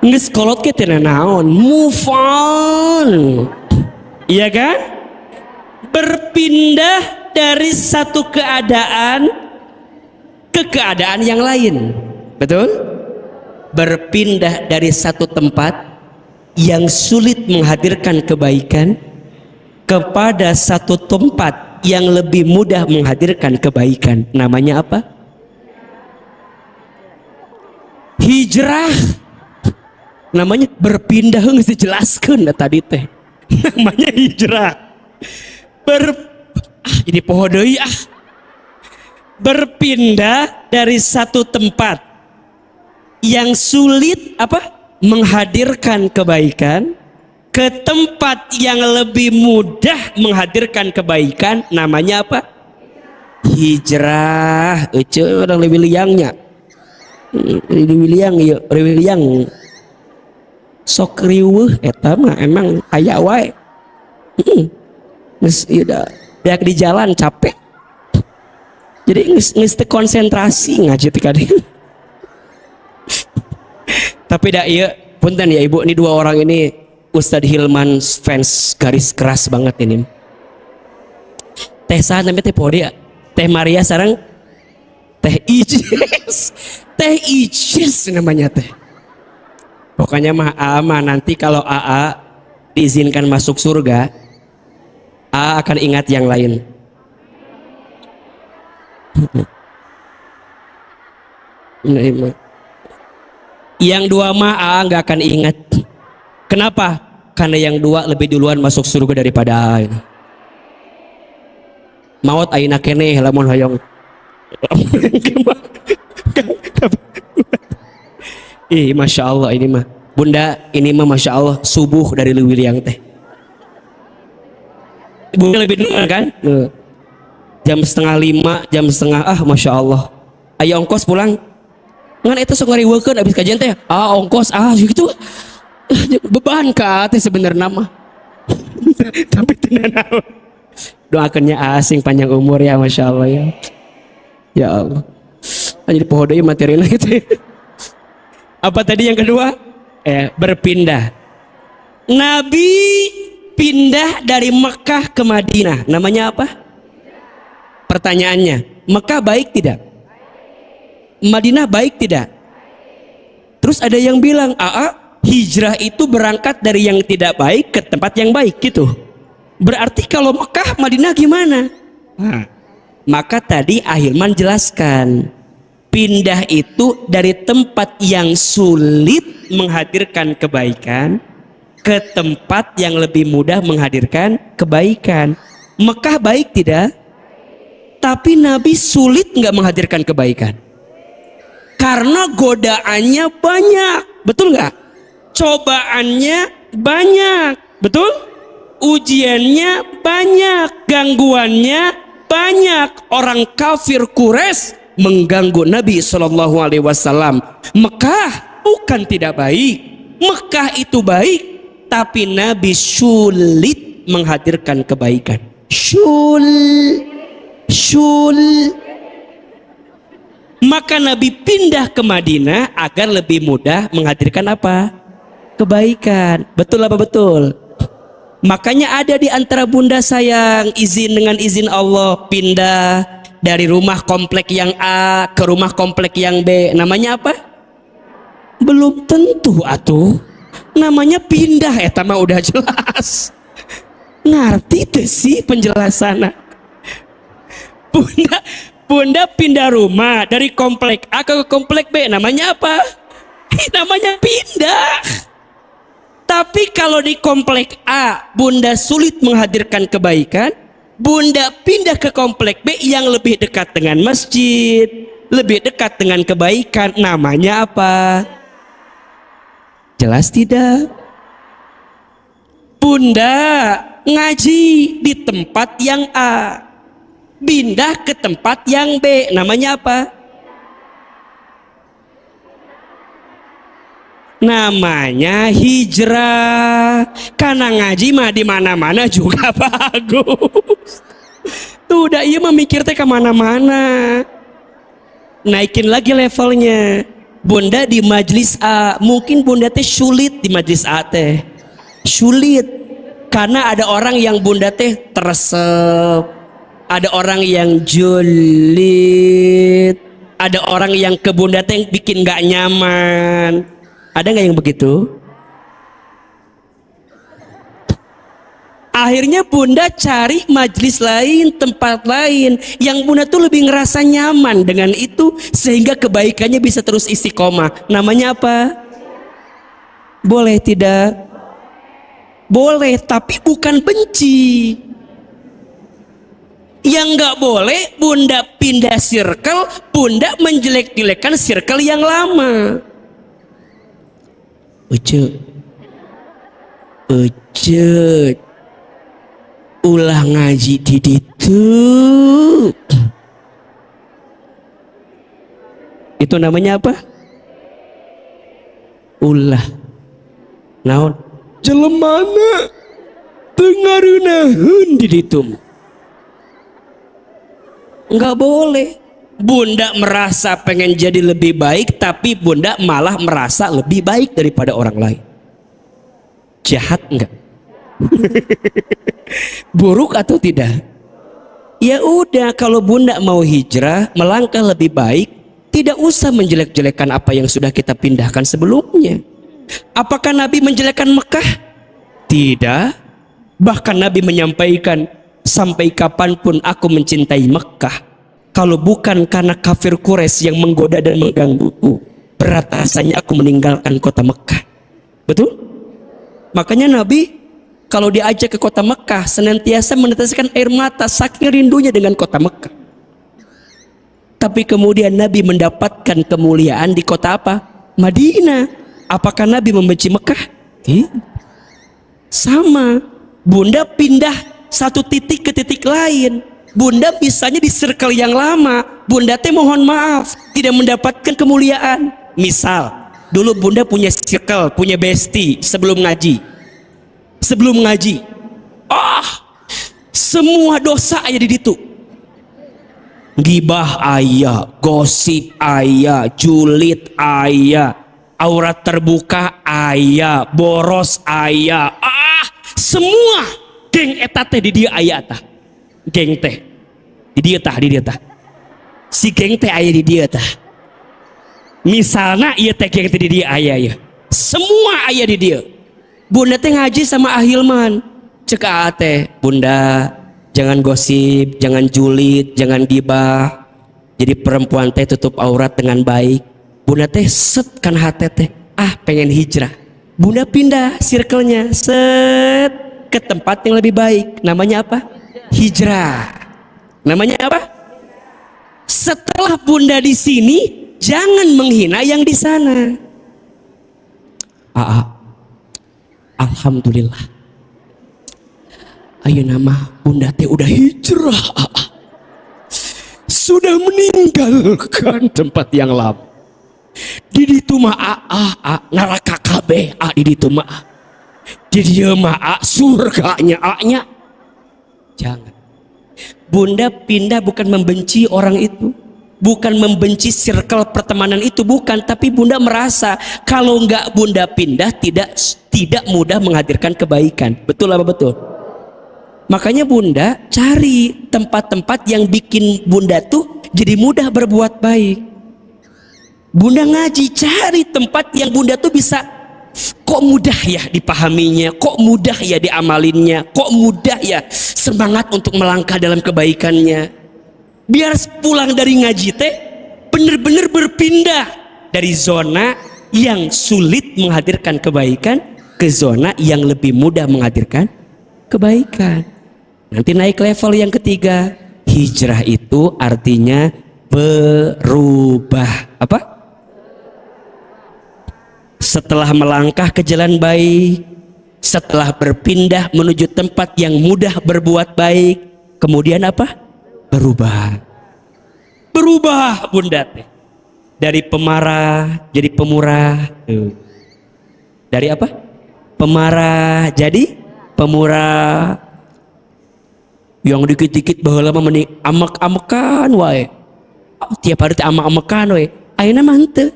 Geus kolot ke teh naon? Move on. Iya kan? Berpindah dari satu keadaan ke keadaan yang lain. Betul? Berpindah dari satu tempat yang sulit menghadirkan kebaikan kepada satu tempat yang lebih mudah menghadirkan kebaikan. Namanya apa? Hijrah. Namanya berpindah, geus dijelaskeun tadi teh. Namanya hijrah. Jadi poho deui ah. Berpindah dari satu tempat yang sulit apa? Menghadirkan kebaikan ke tempat yang lebih mudah menghadirkan kebaikan. Namanya apa? Hijrah. Ece orang lebih liangnya. Lebih liang. Sok riweuh eta mah emang aya wae. Geus ieu da beak di jalan capek. Jadi geus teu konsentrasi ngaji teh kadang. Tapi dah iya punten ya ibu, ini 2 orang ini Ustadz Hilman fans garis keras banget ini. Teh saha namanya teh Podia, Teh Maria sareng Teh Ijes. Teh Ijes namanya teh. Pokoknya mah ama nanti kalau AA diizinkan masuk surga, AA akan ingat yang lain. Yang 2 mah AA nggak akan ingat. Kenapa? Karena yang 2 lebih duluan masuk surga daripada AA. Maut ayeuna keneh lamun hoyong. Masya Allah ini mah. Bunda ini mah Masya Allah subuh dari Leuwiliang teh. Bunda lebih duluan kan? Jam 4:30, jam 4:30 Masya Allah. Ayo ongkos pulang. Ngan itu sok ngariweukeun abis kajian teh. Ongkos gitu. Beban ka teh sebenarnya mah. Tapi teu naon. Doakeunnya asing panjang umur ya Masya Allah ya. Ya Allah. Jadi poho deui materina gitu. Apa tadi yang kedua? Berpindah. Nabi pindah dari Mekah ke Madinah. Namanya apa? Pertanyaannya, Mekah baik tidak? Madinah baik tidak? Terus ada yang bilang, hijrah itu berangkat dari yang tidak baik ke tempat yang baik gitu. Berarti kalau Mekah, Madinah gimana? Maka tadi Ahilman jelaskan, pindah itu dari tempat yang sulit menghadirkan kebaikan ke tempat yang lebih mudah menghadirkan kebaikan. Mekah baik tidak? Tapi Nabi sulit nggak menghadirkan kebaikan. Karena godaannya banyak, betul nggak? Cobaannya banyak, betul? Ujiannya banyak, gangguannya banyak. Orang kafir Quraisy mengganggu Nabi Shallallahu Alaihi Wasallam. Mekah bukan tidak baik, Mekah itu baik, tapi Nabi sulit menghadirkan kebaikan. Maka Nabi pindah ke Madinah agar lebih mudah menghadirkan apa? Kebaikan. Betul apa betul? Makanya ada di antara bunda sayang izin dengan izin Allah pindah dari rumah komplek yang A ke rumah komplek yang B. Namanya apa? Belum tentu atuh. Namanya pindah, mah udah jelas. Ngerti tuh sih penjelasannya. Bunda pindah rumah dari komplek A ke komplek B. Namanya apa? Namanya pindah. Tapi kalau di komplek A bunda sulit menghadirkan kebaikan, bunda pindah ke komplek B yang lebih dekat dengan masjid, lebih dekat dengan kebaikan. Namanya apa? Jelas tidak? Bunda ngaji di tempat yang A, pindah ke tempat yang B. Namanya apa? Namanya hijrah. Karena ngaji mah di mana-mana juga bagus. Tuh udah iya memikir teh kemana-mana. Naikin lagi levelnya. Bunda di majlis A, mungkin bunda teh sulit di majlis A teh. Sulit karena ada orang yang bunda teh teresep, ada orang yang julid, ada orang yang ke bunda teh bikin gak nyaman. Ada nggak yang begitu? Akhirnya bunda cari majlis lain, tempat lain yang bunda tuh lebih ngerasa nyaman dengan itu sehingga kebaikannya bisa terus istiqomah. Namanya apa? Boleh tidak? Boleh, tapi bukan benci. Yang nggak boleh bunda pindah circle, bunda menjelek-jelekan circle yang lama. Ucut ulah ngaji di ditu. Itu namanya apa? Ulah naon jelemana tengarunaheun di ditu. Enggak boleh. Bunda merasa pengen jadi lebih baik, tapi bunda malah merasa lebih baik daripada orang lain. Jahat enggak? Buruk atau tidak? Ya udah, kalau bunda mau hijrah, melangkah lebih baik, tidak usah menjelek-jelekan apa yang sudah kita pindahkan sebelumnya. Apakah Nabi menjelekkan Mekah? Tidak. Bahkan Nabi menyampaikan, sampai kapanpun aku mencintai Mekah, kalau bukan karena kafir Quraisy yang menggoda dan menggangguku, berat rasanya aku meninggalkan kota Mekah. Betul? Makanya Nabi kalau diajak ke kota Mekah senantiasa meneteskan air mata saking rindunya dengan kota Mekah. Tapi kemudian Nabi mendapatkan kemuliaan di kota apa? Madinah. Apakah Nabi membenci Mekah? Tidak. Sama. Bunda pindah satu titik ke titik lain. Bunda misalnya di circle yang lama, bunda teh mohon maaf tidak mendapatkan kemuliaan. Misal dulu bunda punya circle, punya bestie sebelum ngaji. Semua dosa aja di situ. Gibah aya, gosip aya, julid aya, aurat terbuka aya, boros aya. Semua geng eta teh di dia aya tah. Geng teh di dia tah, si geng teh aya di dia tah. Misalnya iya teh geng teh di dia aya ya, semua aya di dia. Bunda teh ngaji sama Ahilman, cek teh, bunda jangan gosip, jangan julid, jangan gibah. Jadi perempuan teh tutup aurat dengan baik. Bunda teh set kan hati teh, pengen hijrah. Bunda pindah circle-nya set ke tempat yang lebih baik. Namanya apa? Hijrah. Namanya apa? Setelah bunda di sini, jangan menghina yang di sana. Alhamdulillah. Ayo nama bunda teh udah hijrah. Sudah meninggalkan tempat yang lama. Di ditu mah neraka kabeh di ditu mah. Di dieu mah surganya nya. Jangan. Bunda pindah bukan membenci orang itu. bukan membenci circle pertemanan itu, bukan, tapi bunda merasa kalau nggak bunda pindah tidak mudah menghadirkan kebaikan. Betul apa betul? Makanya bunda cari tempat-tempat yang bikin bunda tuh jadi mudah berbuat baik. Bunda ngaji, cari tempat yang bunda tuh bisa, kok mudah ya dipahaminya, kok mudah ya diamalinnya, kok mudah ya semangat untuk melangkah dalam kebaikannya. Biar pulang dari ngaji teh bener-bener berpindah dari zona yang sulit menghadirkan kebaikan ke zona yang lebih mudah menghadirkan kebaikan. Nanti naik level yang ketiga. Hijrah itu artinya berubah. Apa? Setelah melangkah ke jalan baik, setelah berpindah menuju tempat yang mudah berbuat baik, kemudian apa? Berubah bunda teh. Dari pemarah jadi pemurah. Dari apa? Pemarah jadi pemurah. Yang dikit-dikit baheula mah meni amek-amekan wae. Tiap hari teh amek-amekan wae. Ayeuna mah henteu.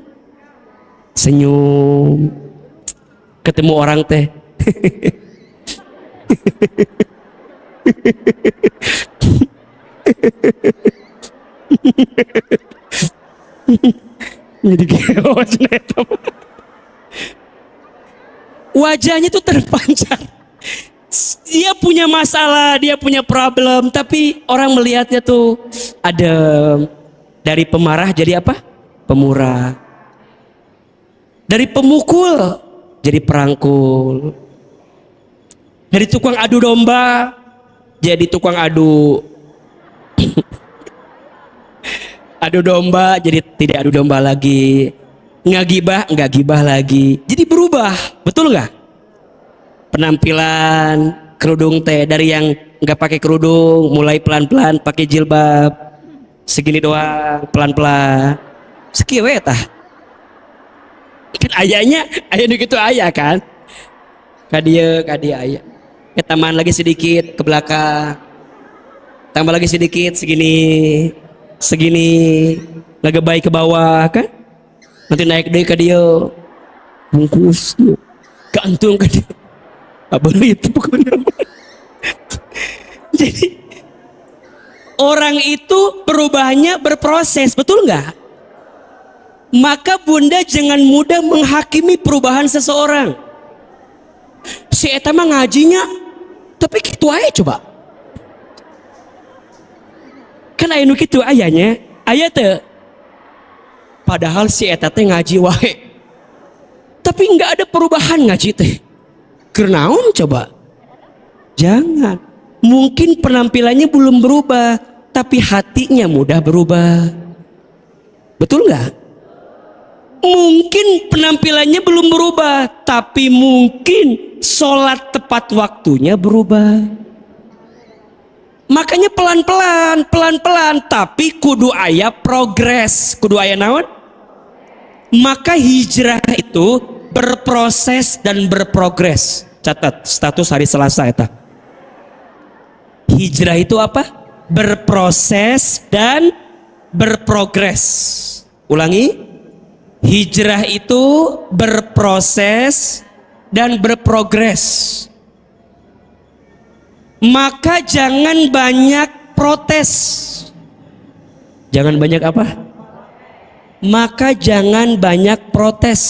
Senyum. Ketemu orang teh. Jadi wajahnya tuh terpancar. Dia punya masalah, dia punya problem, tapi orang melihatnya tuh ada dari pemarah jadi apa? Pemurah. Dari pemukul jadi perangkul. Dari tukang adu domba jadi tukang adu adu domba jadi tidak adu domba lagi, ngagibah nggak gibah lagi, jadi berubah. Betul nggak? Penampilan kerudung teh dari yang nggak pakai kerudung mulai pelan-pelan pakai jilbab segini doang, pelan-pelan sekieu we tah kan ayahnya gitu ayah kan kadia ayah ke taman lagi sedikit ke belakang, tambah lagi sedikit segini ngegebay ke bawah kan, nanti naik deh ke dia bungkus gantung ke dia abeli itu pokoknya. Jadi orang itu perubahannya berproses, betul nggak? Maka bunda jangan mudah menghakimi perubahan seseorang. Si eta mah ngajinya tapi gitu aja coba. Kan aya nu kitu ayahnya, aya teu. Padahal si eta teh ngaji wae. Tapi enggak ada perubahan ngaji teh. Keur naon coba? Jangan. Mungkin penampilannya belum berubah, tapi hatinya mudah berubah. Betul nggak? Mungkin penampilannya belum berubah, tapi mungkin sholat tepat waktunya berubah. Makanya pelan-pelan, tapi kudu aya progres, kudu aya naon? Maka hijrah itu berproses dan berprogres. Catat status hari Selasa eta. Hijrah itu apa? Berproses dan berprogres. Ulangi. Hijrah itu berproses dan berprogres. Maka jangan banyak protes. Jangan banyak apa? Maka jangan banyak protes.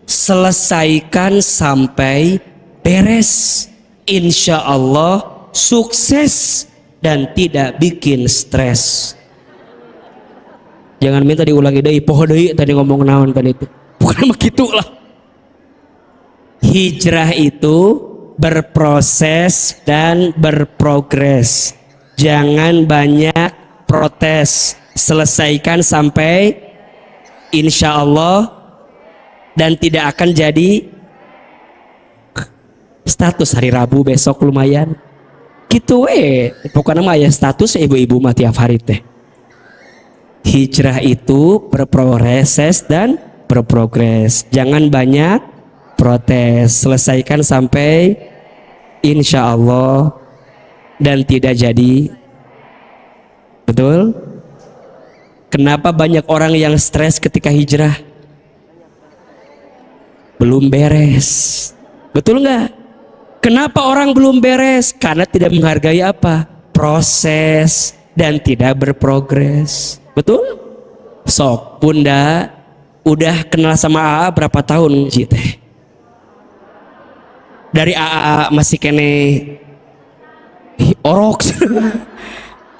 Selesaikan sampai beres. Insya Allah sukses dan tidak bikin stres. Jangan minta diulangi deui, poho deui tadi ngomong naon tadi itu. Bukan begitu lah. Hijrah itu berproses dan berprogres. Jangan banyak protes. Selesaikan sampai insya Allah dan tidak akan jadi status hari Rabu besok lumayan. Gitu pokoknya mah ya status ibu-ibu mah tiap hari teh. Hijrah itu berproses dan berprogres. Jangan banyak protes. Selesaikan sampai insya Allah dan tidak jadi. Betul? Kenapa banyak orang yang stres ketika hijrah? Belum beres. Betul nggak? Kenapa orang belum beres? Karena tidak menghargai apa? Proses dan tidak berprogres. Betul? Sok Bunda udah kenal sama AA berapa tahun teh? Dari AA masih kene orok.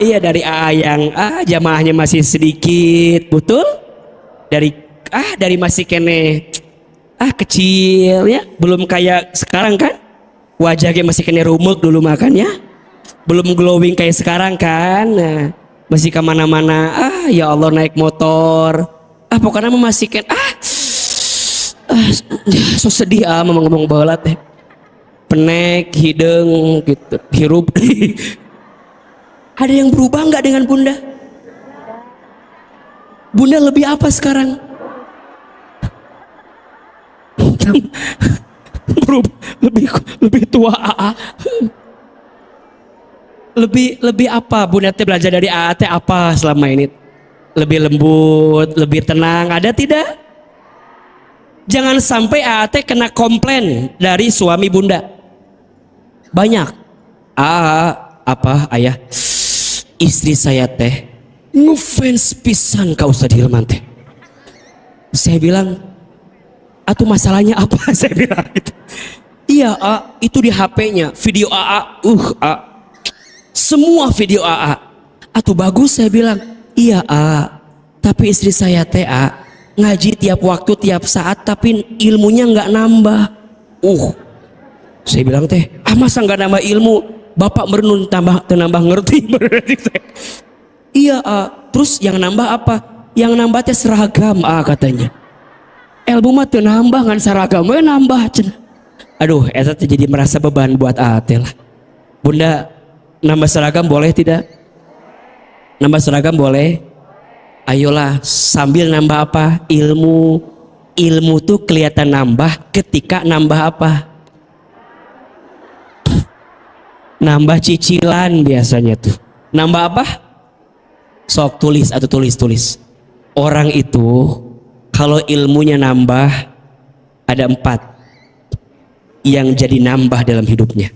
Iya, dari AA yang jamaahnya masih sedikit, betul? Dari masih kene kecil ya, belum kayak sekarang kan? Wajahnya masih kene rumek dulu makannya. Belum glowing kayak sekarang kan? Nah, masih kemana-mana. Ya Allah naik motor. Pokoknya masih kene so sedih ngomong bola teh. Penek, hidung gitu, hirup. Ada yang berubah nggak dengan Bunda? Bunda lebih apa sekarang? lebih tua AA. Lebih apa Bunda teh belajar dari AA teh apa selama ini? Lebih lembut, lebih tenang, ada tidak? Jangan sampai AA teh kena komplain dari suami Bunda. Banyak. Ayah, istri saya teh ngefans pisan ka Ustadz Hilman teh. Saya bilang, atuh masalahnya apa? Saya bilang gitu. Iya, itu di HP-nya video AA, semua video AA. Atuh bagus, saya bilang. Iya, tapi istri saya teh ngaji tiap waktu, tiap saat, tapi ilmunya nggak nambah. Saya bilang teh, masa nggak nambah ilmu? Bapak merenung nambah ngerti. Iya, terus yang nambah apa? Yang nambah teh seragam, katanya. Ilmu mah teu nambah ngan seragam we nambah cenah. Aduh, eta teh jadi merasa beban buat teh lah. Bunda, nambah seragam boleh tidak? Nambah seragam boleh? Ayolah, sambil nambah apa? Ilmu. Ilmu tuh kelihatan nambah ketika nambah apa? Nambah cicilan biasanya tuh. Nambah apa? Sok tulis atau tulis. Orang itu kalau ilmunya nambah, ada 4 yang jadi nambah dalam hidupnya.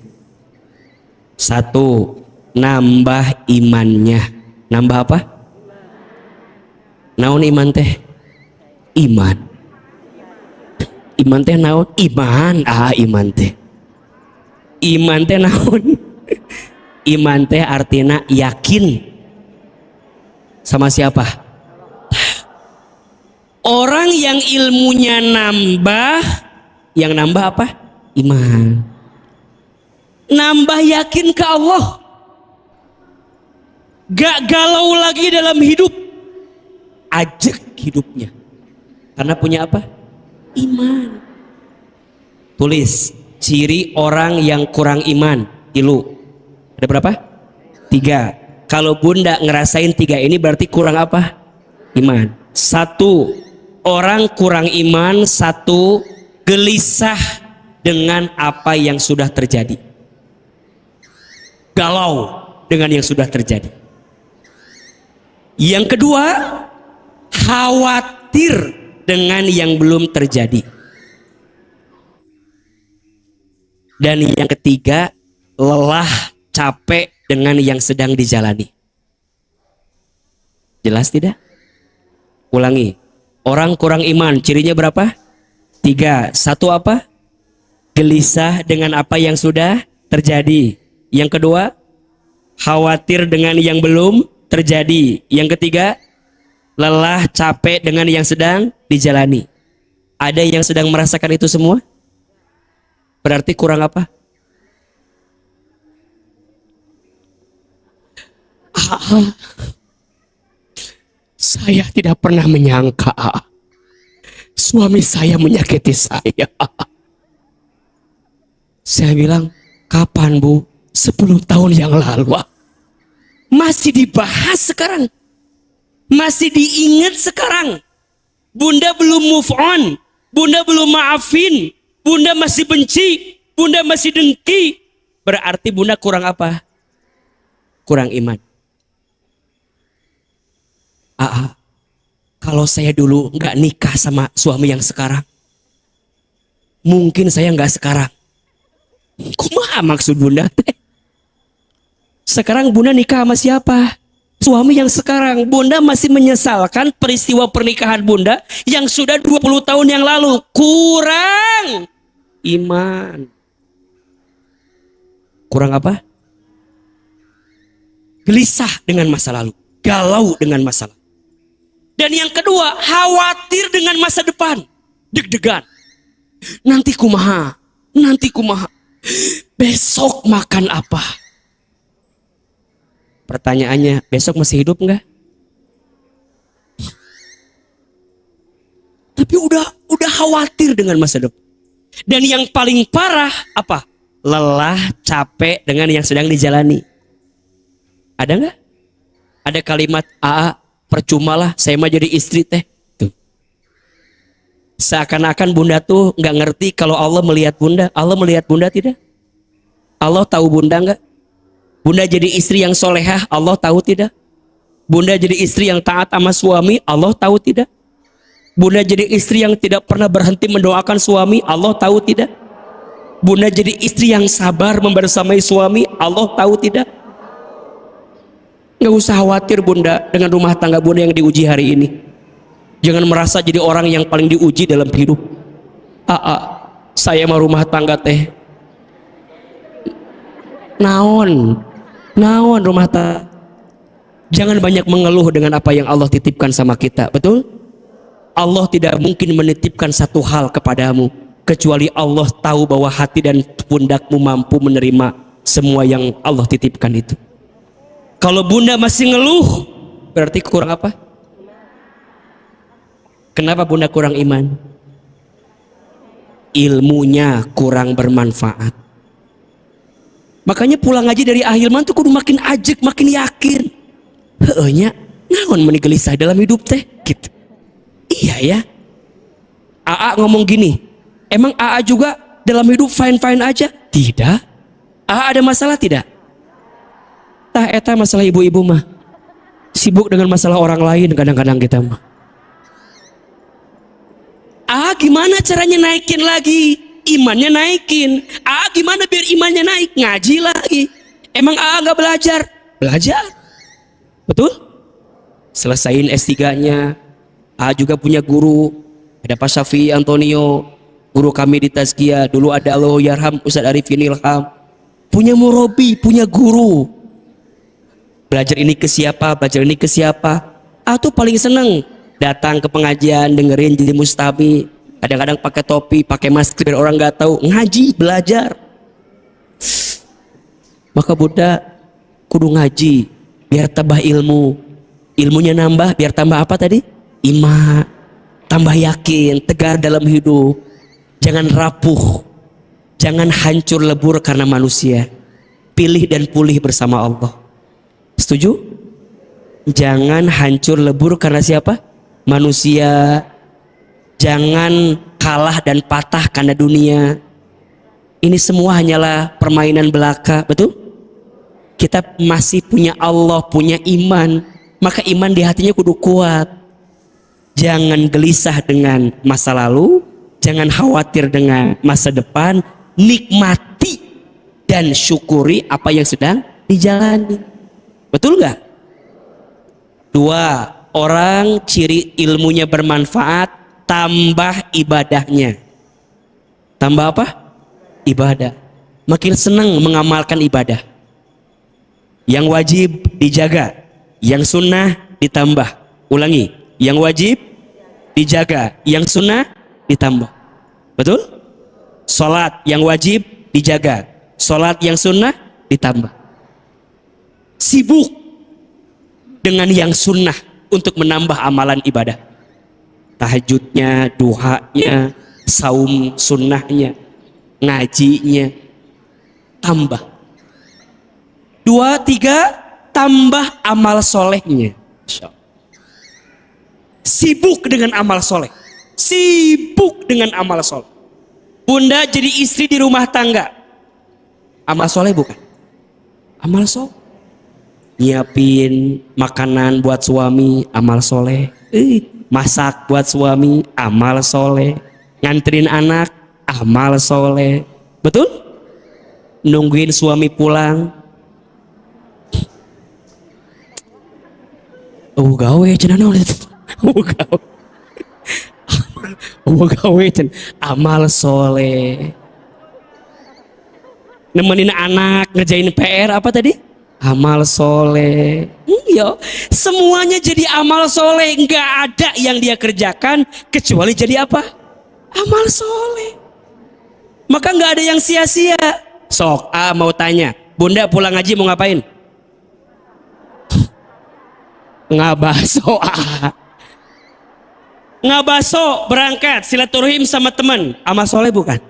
1, nambah imannya. Nambah apa? Naon iman teh? Iman. Iman teh naon? Iman. Iman teh. Iman teh naon? Iman teh artinya yakin. Sama siapa? Orang yang ilmunya nambah, yang nambah apa? Iman. Nambah yakin ke Allah. Gak galau lagi dalam hidup. Ajak hidupnya. Karena punya apa? Iman. Tulis ciri orang yang kurang iman. Ilu. Ada berapa? 3. Kalau Bunda ngerasain 3 ini berarti kurang apa? Iman. 1, orang kurang iman. 1, gelisah dengan apa yang sudah terjadi. Galau dengan yang sudah terjadi. Yang kedua, khawatir dengan yang belum terjadi. Dan yang ketiga, lelah, capek dengan yang sedang dijalani. Jelas tidak? Ulangi. Orang kurang iman, cirinya berapa? 3. 1 apa? Gelisah dengan apa yang sudah terjadi. Yang kedua, khawatir dengan yang belum terjadi. Yang ketiga, lelah, capek dengan yang sedang dijalani. Ada yang sedang merasakan itu semua? Berarti kurang apa? Saya tidak pernah menyangka suami saya menyakiti saya. Saya bilang, kapan Bu? 10 tahun yang lalu. Masih dibahas sekarang. Masih diingat sekarang. Bunda belum move on. Bunda belum maafin. Bunda masih benci. Bunda masih dengki. Berarti Bunda kurang apa? Kurang iman. Kalau saya dulu nggak nikah sama suami yang sekarang, mungkin saya nggak sekarang. Kumaha maksud bunda? Sekarang bunda nikah sama siapa? Suami yang sekarang. Bunda masih menyesalkan peristiwa pernikahan bunda yang sudah 20 tahun yang lalu. Kurang iman. Kurang apa? Gelisah dengan masa lalu. Galau dengan masa lalu. Dan yang kedua, khawatir dengan masa depan. Deg-degan. Nanti kumaha? Nanti kumaha? Besok makan apa? Pertanyaannya, besok masih hidup nggak? Tapi udah khawatir dengan masa depan. Dan yang paling parah apa? Lelah, capek dengan yang sedang dijalani. Ada nggak? Ada kalimat percumalah saya mah jadi istri teh. Tuh. Seakan-akan bunda tuh nggak ngerti kalau Allah melihat bunda. Allah melihat bunda tidak? Allah tahu bunda nggak? Bunda jadi istri yang solehah, Allah tahu tidak? Bunda jadi istri yang taat sama suami, Allah tahu tidak? Bunda jadi istri yang tidak pernah berhenti mendoakan suami, Allah tahu tidak? Bunda jadi istri yang sabar membersamai suami, Allah tahu tidak? Nggak usah khawatir bunda dengan rumah tangga bunda yang diuji hari ini. Jangan merasa jadi orang yang paling diuji dalam hidup. Saya mah rumah tangga teh naon rumah tangga. Jangan banyak mengeluh dengan apa yang Allah titipkan sama kita. Betul? Allah tidak mungkin menitipkan satu hal kepadamu kecuali Allah tahu bahwa hati dan pundakmu mampu menerima semua yang Allah titipkan itu. Kalau bunda masih ngeluh, berarti kurang apa? Kenapa bunda kurang iman? Ilmunya kurang bermanfaat. Makanya pulang ngaji dari ahilman tuh kudu makin ajek, makin yakin. Heehnya, naon meni gelisah dalam hidup teh gitu. Iya ya. Ngomong gini, emang juga dalam hidup fine-fine aja? Tidak. Ada masalah tidak? Tah eta masalah ibu-ibu mah. Sibuk dengan masalah orang lain kadang-kadang kita mah. Gimana caranya naikin lagi? Imannya naikin. Gimana biar imannya naik? Ngaji lagi. Emang nggak belajar? Belajar. Betul? Selesain S3-nya. Juga punya guru. Ada Pak Syafi'i Antonio. Guru kami di Tazkiyah. Dulu ada Allahyarham Ustadz Arifin Ilham. Punya murabi, punya guru. Belajar ini ke siapa? Belajar ini ke siapa? Tuh paling seneng. Datang ke pengajian, dengerin jadi mustami. Kadang-kadang pakai topi, pakai masker biar orang nggak tahu. Ngaji, belajar. Maka Buddha kudu ngaji biar tambah ilmu. Ilmunya nambah biar tambah apa tadi? Iman. Tambah yakin, tegar dalam hidup. Jangan rapuh. Jangan hancur lebur karena manusia. Pilih dan pulih bersama Allah. Setuju? Jangan hancur lebur karena siapa? Manusia. Jangan kalah dan patah karena dunia. Ini semua hanyalah permainan belaka. Betul? Kita masih punya Allah, punya iman. Maka iman di hatinya kudu kuat. Jangan gelisah dengan masa lalu. Jangan khawatir dengan masa depan. Nikmati dan syukuri apa yang sedang dijalani. Betul nggak? 2. Orang ciri ilmunya bermanfaat tambah ibadahnya. Tambah apa? Ibadah. Makin senang mengamalkan ibadah. Yang wajib dijaga, yang sunnah ditambah. Ulangi, yang wajib dijaga, yang sunnah ditambah. Betul? Salat yang wajib dijaga, salat yang sunnah ditambah. Sibuk dengan yang sunnah untuk menambah amalan ibadah. Tahajudnya, duhanya, saum sunnahnya, ngajinya, tambah. 2, 3, tambah amal solehnya. Sibuk dengan amal soleh. Sibuk dengan amal soleh. Bunda jadi istri di rumah tangga. Amal soleh bukan? Amal soleh. Nyiapin makanan buat suami, amal soleh. masak buat suami, amal soleh. Nganterin anak, amal soleh. Betul? Nungguin suami pulang. Gawe cenah naon eta? Gawe. Gawe cenah amal soleh. Nemenin anak ngerjain PR apa tadi? Amal soleh. Iya, semuanya jadi amal soleh. Nggak ada yang dia kerjakan kecuali jadi apa? Amal soleh. Maka nggak ada yang sia-sia. Sok, mau tanya, bunda pulang ngaji mau ngapain? Ngabaso. Ngabaso berangkat silaturahim sama teman. Amal soleh bukan?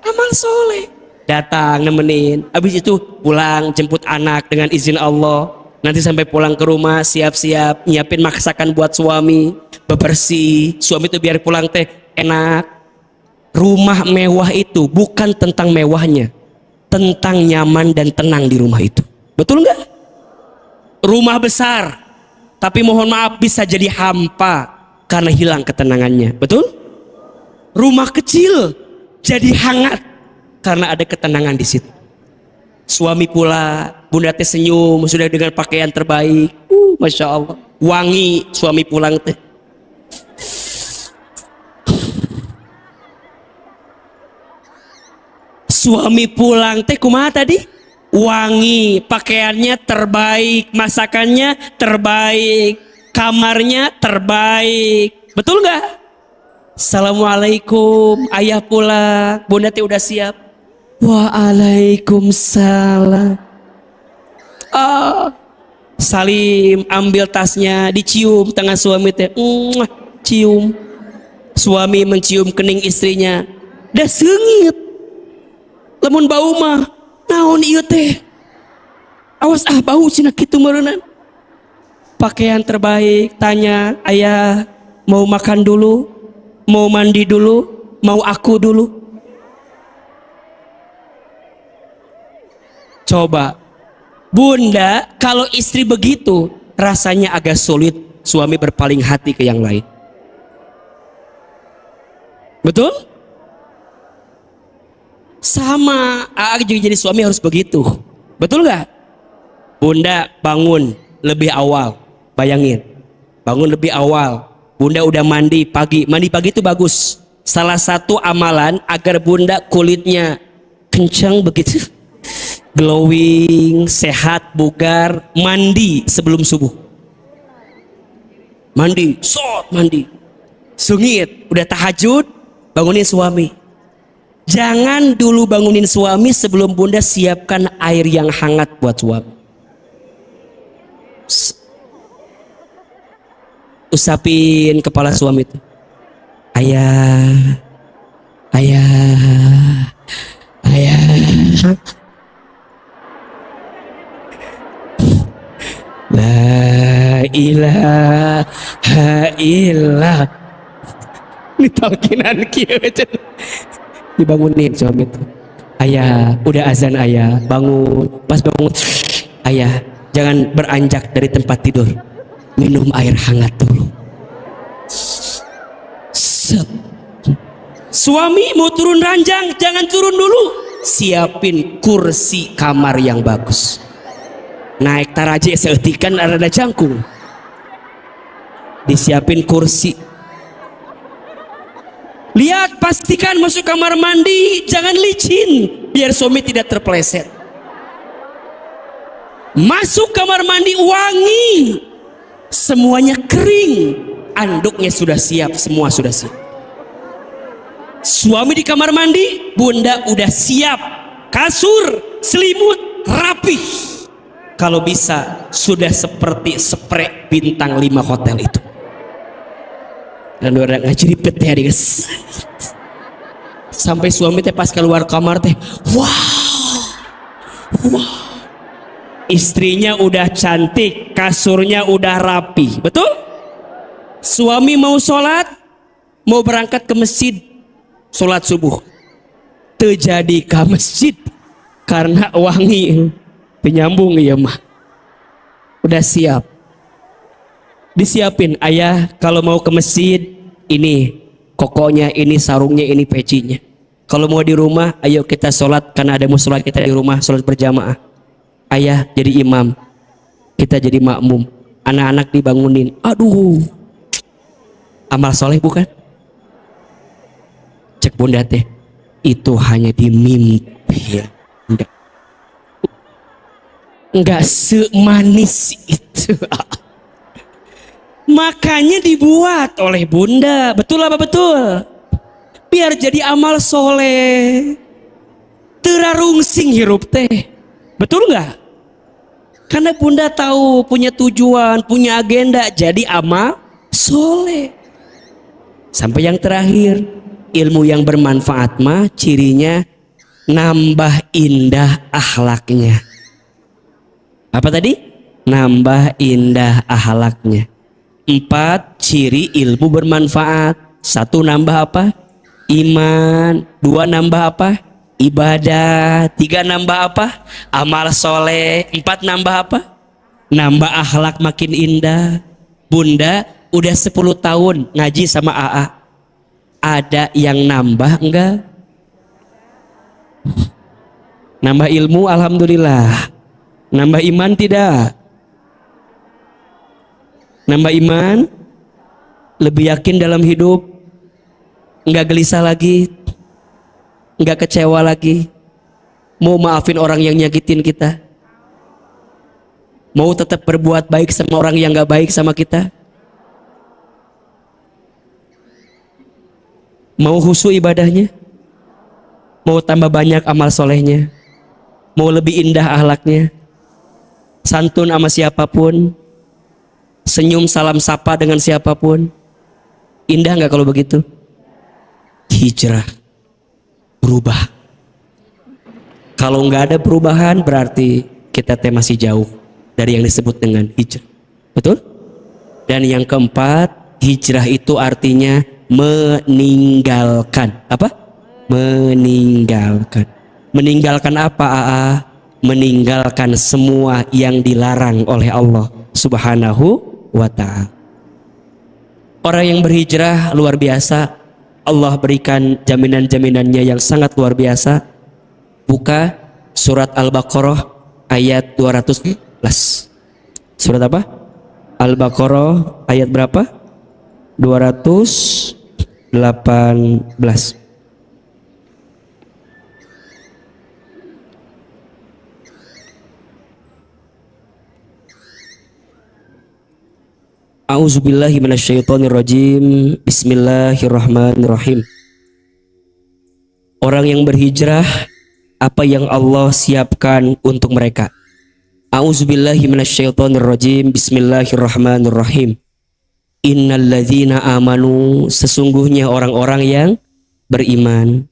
Amal soleh. Datang nemenin, habis itu pulang jemput anak dengan izin Allah. Nanti sampai pulang ke rumah siap-siap nyiapin masakan buat suami, bebersih. Suami itu biar pulang teh enak. Rumah mewah itu bukan tentang mewahnya, tentang nyaman dan tenang di rumah itu. Betul nggak? Rumah besar, tapi mohon maaf bisa jadi hampa karena hilang ketenangannya. Betul? Rumah kecil jadi hangat karena ada ketenangan di situ. Suami pula, bunda teh senyum sudah dengan pakaian terbaik. Masya Allah, wangi suami pulang teh. Suami pulang teh kumaha tadi? Wangi, pakaiannya terbaik, masakannya terbaik, kamarnya terbaik. Betul nggak? Assalamualaikum, ayah pulang, bunda teh udah siap. Waalaikumsalam. Salim, ambil tasnya, dicium tangan suami teh. Cium. Suami mencium kening istrinya. Dah seungit. Lamun bau mah, naon ieu teh? Awas bau cenah kitu meureunna. Pakaian terbaik, tanya, ayah mau makan dulu? Mau mandi dulu? Mau aku dulu? Coba, bunda, kalau istri begitu rasanya agak sulit suami berpaling hati ke yang lain. Betul? Sama, juga jadi suami harus begitu. Betul nggak? Bunda bangun lebih awal, bayangin, bangun lebih awal. Bunda udah mandi pagi itu bagus. Salah satu amalan agar bunda kulitnya kencang begitu, glowing, sehat, bugar, mandi sebelum subuh. Mandi, mandi. Sungit, udah tahajud, bangunin suami. Jangan dulu bangunin suami sebelum bunda siapkan air yang hangat buat suami. Usapin kepala suami itu. Ayah. La ilaha illallah. Ditalkinan kieu dibangunin suami itu. Ayah, udah azan ayah, bangun. Pas bangun, ayah, jangan beranjak dari tempat tidur. Minum air hangat dulu. Suami mau turun ranjang, jangan turun dulu. Siapin kursi kamar yang bagus. Naik taraje seutikan ada jangkung. Disiapin kursi. Lihat, pastikan masuk kamar mandi, jangan licin, biar suami tidak terpeleset. Masuk kamar mandi wangi, semuanya kering, anduknya sudah siap, semua sudah siap. Suami di kamar mandi, bunda udah siap, kasur, selimut, rapih. Kalau bisa sudah seperti sprek bintang 5 hotel itu. Dan orang ngajripet ya guys. Sampai suami teh pas keluar kamar teh, wow. Istrinya udah cantik, kasurnya udah rapi, betul? Suami mau sholat, mau berangkat ke masjid, sholat subuh, terjadi ke masjid karena wangi penyambung ya mah, udah siap. Disiapin, ayah kalau mau ke masjid ini kokonya, ini sarungnya, ini pecinya. Kalau mau di rumah, ayo kita sholat karena ada musola kita di rumah, sholat berjamaah. Ayah jadi imam, kita jadi makmum. Anak-anak dibangunin. Aduh, amal soleh bukan? Cek bunda teh, itu hanya di mimpi ya. Enggak semanis itu. Makanya dibuat oleh bunda. Betul apa betul? Biar jadi amal soleh. Terarungsing hirup teh. Betul nggak? Karena bunda tahu punya tujuan, punya agenda, jadi amal soleh. Sampai yang terakhir, ilmu yang bermanfaat mah cirinya nambah indah akhlaknya. Apa tadi? Nambah indah akhlaknya. 4 ciri ilmu bermanfaat. 1 nambah apa? Iman. 2 nambah apa? Ibadah. 3 nambah apa? Amal soleh. 4 nambah apa? Nambah akhlak makin indah. Bunda udah 10 tahun ngaji sama AA. Ada yang nambah enggak? Nambah ilmu alhamdulillah. Nambah iman tidak? Nambah iman, lebih yakin dalam hidup, nggak gelisah lagi, nggak kecewa lagi, mau maafin orang yang nyakitin kita, mau tetap berbuat baik sama orang yang nggak baik sama kita, mau khusyuk ibadahnya, mau tambah banyak amal solehnya, mau lebih indah akhlaknya, santun sama siapapun, senyum salam sapa dengan siapapun. Indah nggak kalau begitu? Hijrah, berubah. Kalau nggak ada perubahan berarti kita masih jauh dari yang disebut dengan hijrah. Betul? Dan yang keempat, hijrah itu artinya meninggalkan. Apa? Meninggalkan. Meninggalkan apa, AA? Meninggalkan semua yang dilarang oleh Allah Subhanahu wa ta'ala. Orang yang berhijrah luar biasa. Allah berikan jaminan-jaminannya yang sangat luar biasa. Buka surat Al-Baqarah ayat 211. Surat apa? Al-Baqarah ayat berapa? 218. A'udzubillahi minasyaitonirrajim. Bismillahirrahmanirrahim. Orang yang berhijrah, apa yang Allah siapkan untuk mereka. A'udzubillahi minasyaitonirrajim. Bismillahirrahmanirrahim. Innalladzina amanu, sesungguhnya orang-orang yang beriman.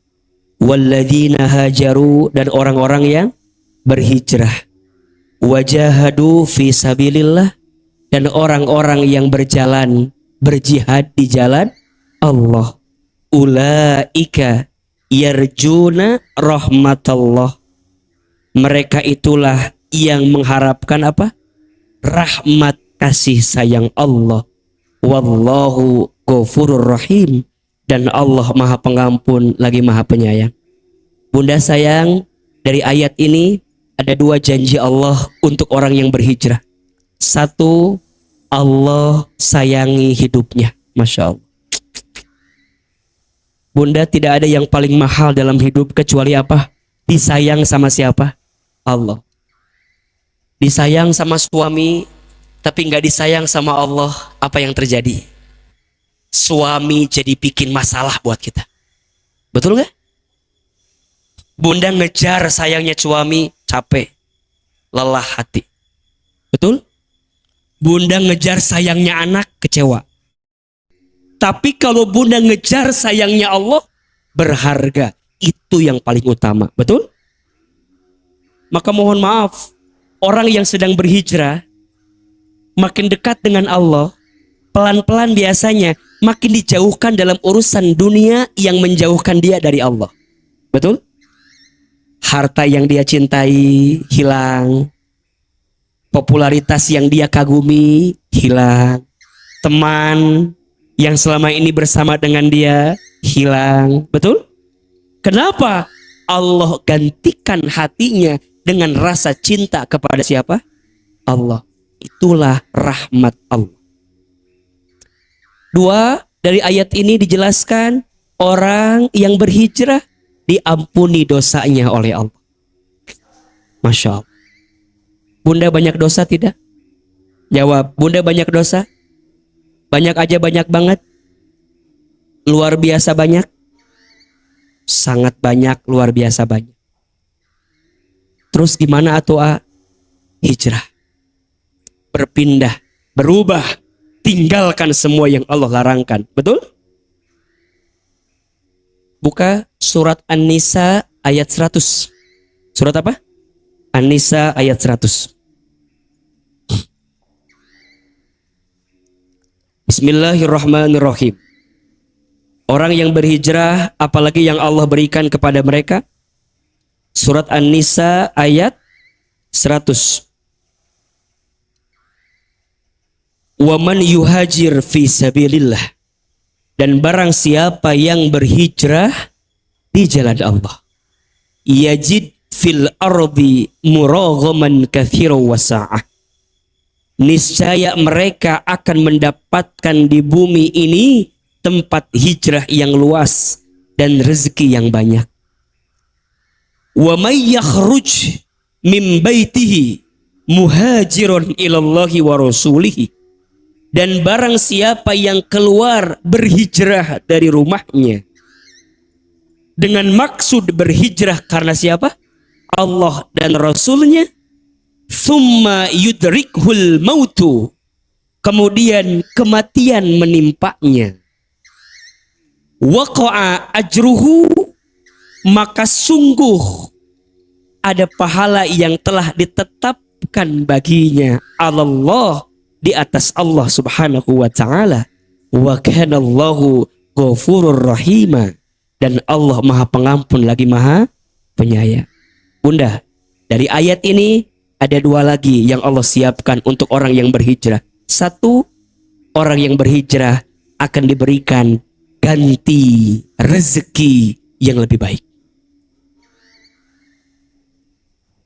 Walladzina hajaru, dan orang-orang yang berhijrah. Wajahadu fi sabilillah, dan orang-orang yang berjalan berjihad di jalan Allah. Ulaika yarjuna rahmatallah, mereka itulah yang mengharapkan apa? Rahmat kasih sayang Allah. Wallahu ghafurur rahim, dan Allah maha pengampun lagi maha penyayang. Bunda sayang, dari ayat ini ada 2 janji Allah untuk orang yang berhijrah. 1, Allah sayangi hidupnya. Masya Allah. Bunda, tidak ada yang paling mahal dalam hidup kecuali apa? Disayang sama siapa? Allah. Disayang sama suami, tapi nggak disayang sama Allah, apa yang terjadi? Suami jadi bikin masalah buat kita. Betul nggak? Bunda ngejar sayangnya suami, capek, lelah hati. Betul? Bunda ngejar sayangnya anak, kecewa. Tapi kalau bunda ngejar sayangnya Allah, berharga. Itu yang paling utama. Betul? Maka mohon maaf, orang yang sedang berhijrah, makin dekat dengan Allah, pelan-pelan biasanya makin dijauhkan dalam urusan dunia yang menjauhkan dia dari Allah. Betul? Harta yang dia cintai hilang. Popularitas yang dia kagumi hilang. Teman yang selama ini bersama dengan dia hilang. Betul? Kenapa? Allah gantikan hatinya dengan rasa cinta kepada siapa? Allah. Itulah rahmat Allah. Dua, dari ayat ini dijelaskan orang yang berhijrah diampuni dosanya oleh Allah. Masya Allah. Bunda banyak dosa tidak? Jawab, Bunda banyak dosa? Banyak aja, banyak banget? Luar biasa banyak? Sangat banyak, luar biasa banyak. Terus gimana atuh A? Hijrah. Berpindah, berubah, tinggalkan semua yang Allah larangkan. Betul? Buka surat An-Nisa ayat 100. Surat apa? An-Nisa ayat 100. Bismillahirrahmanirrahim. Orang yang berhijrah, apalagi yang Allah berikan kepada mereka. Surat An-Nisa ayat 100. Wa man yuhajir fi sabilillah. Dan barang siapa yang berhijrah di jalan Allah, yajid fil ardi muraghaman katsiran wa sa'ah. Niscaya mereka akan mendapatkan di bumi ini tempat hijrah yang luas dan rezeki yang banyak. Wa may yakhruj min baitihi muhajiron ilallahi wa rasulihi. Dan barang siapa yang keluar berhijrah dari rumahnya dengan maksud berhijrah karena siapa? Allah dan Rasulnya. Thumma yudrikhul mautu. Kemudian kematian menimpanya. Waqa'a ajruhu. Maka sungguh ada pahala yang telah ditetapkan baginya Allah, di atas Allah subhanahu wa ta'ala. Wa kanallahu ghafurur rahima. Dan Allah maha pengampun lagi maha penyayang. Bunda, dari ayat ini ada dua lagi yang Allah siapkan untuk orang yang berhijrah. Satu, orang yang berhijrah akan diberikan ganti rezeki yang lebih baik.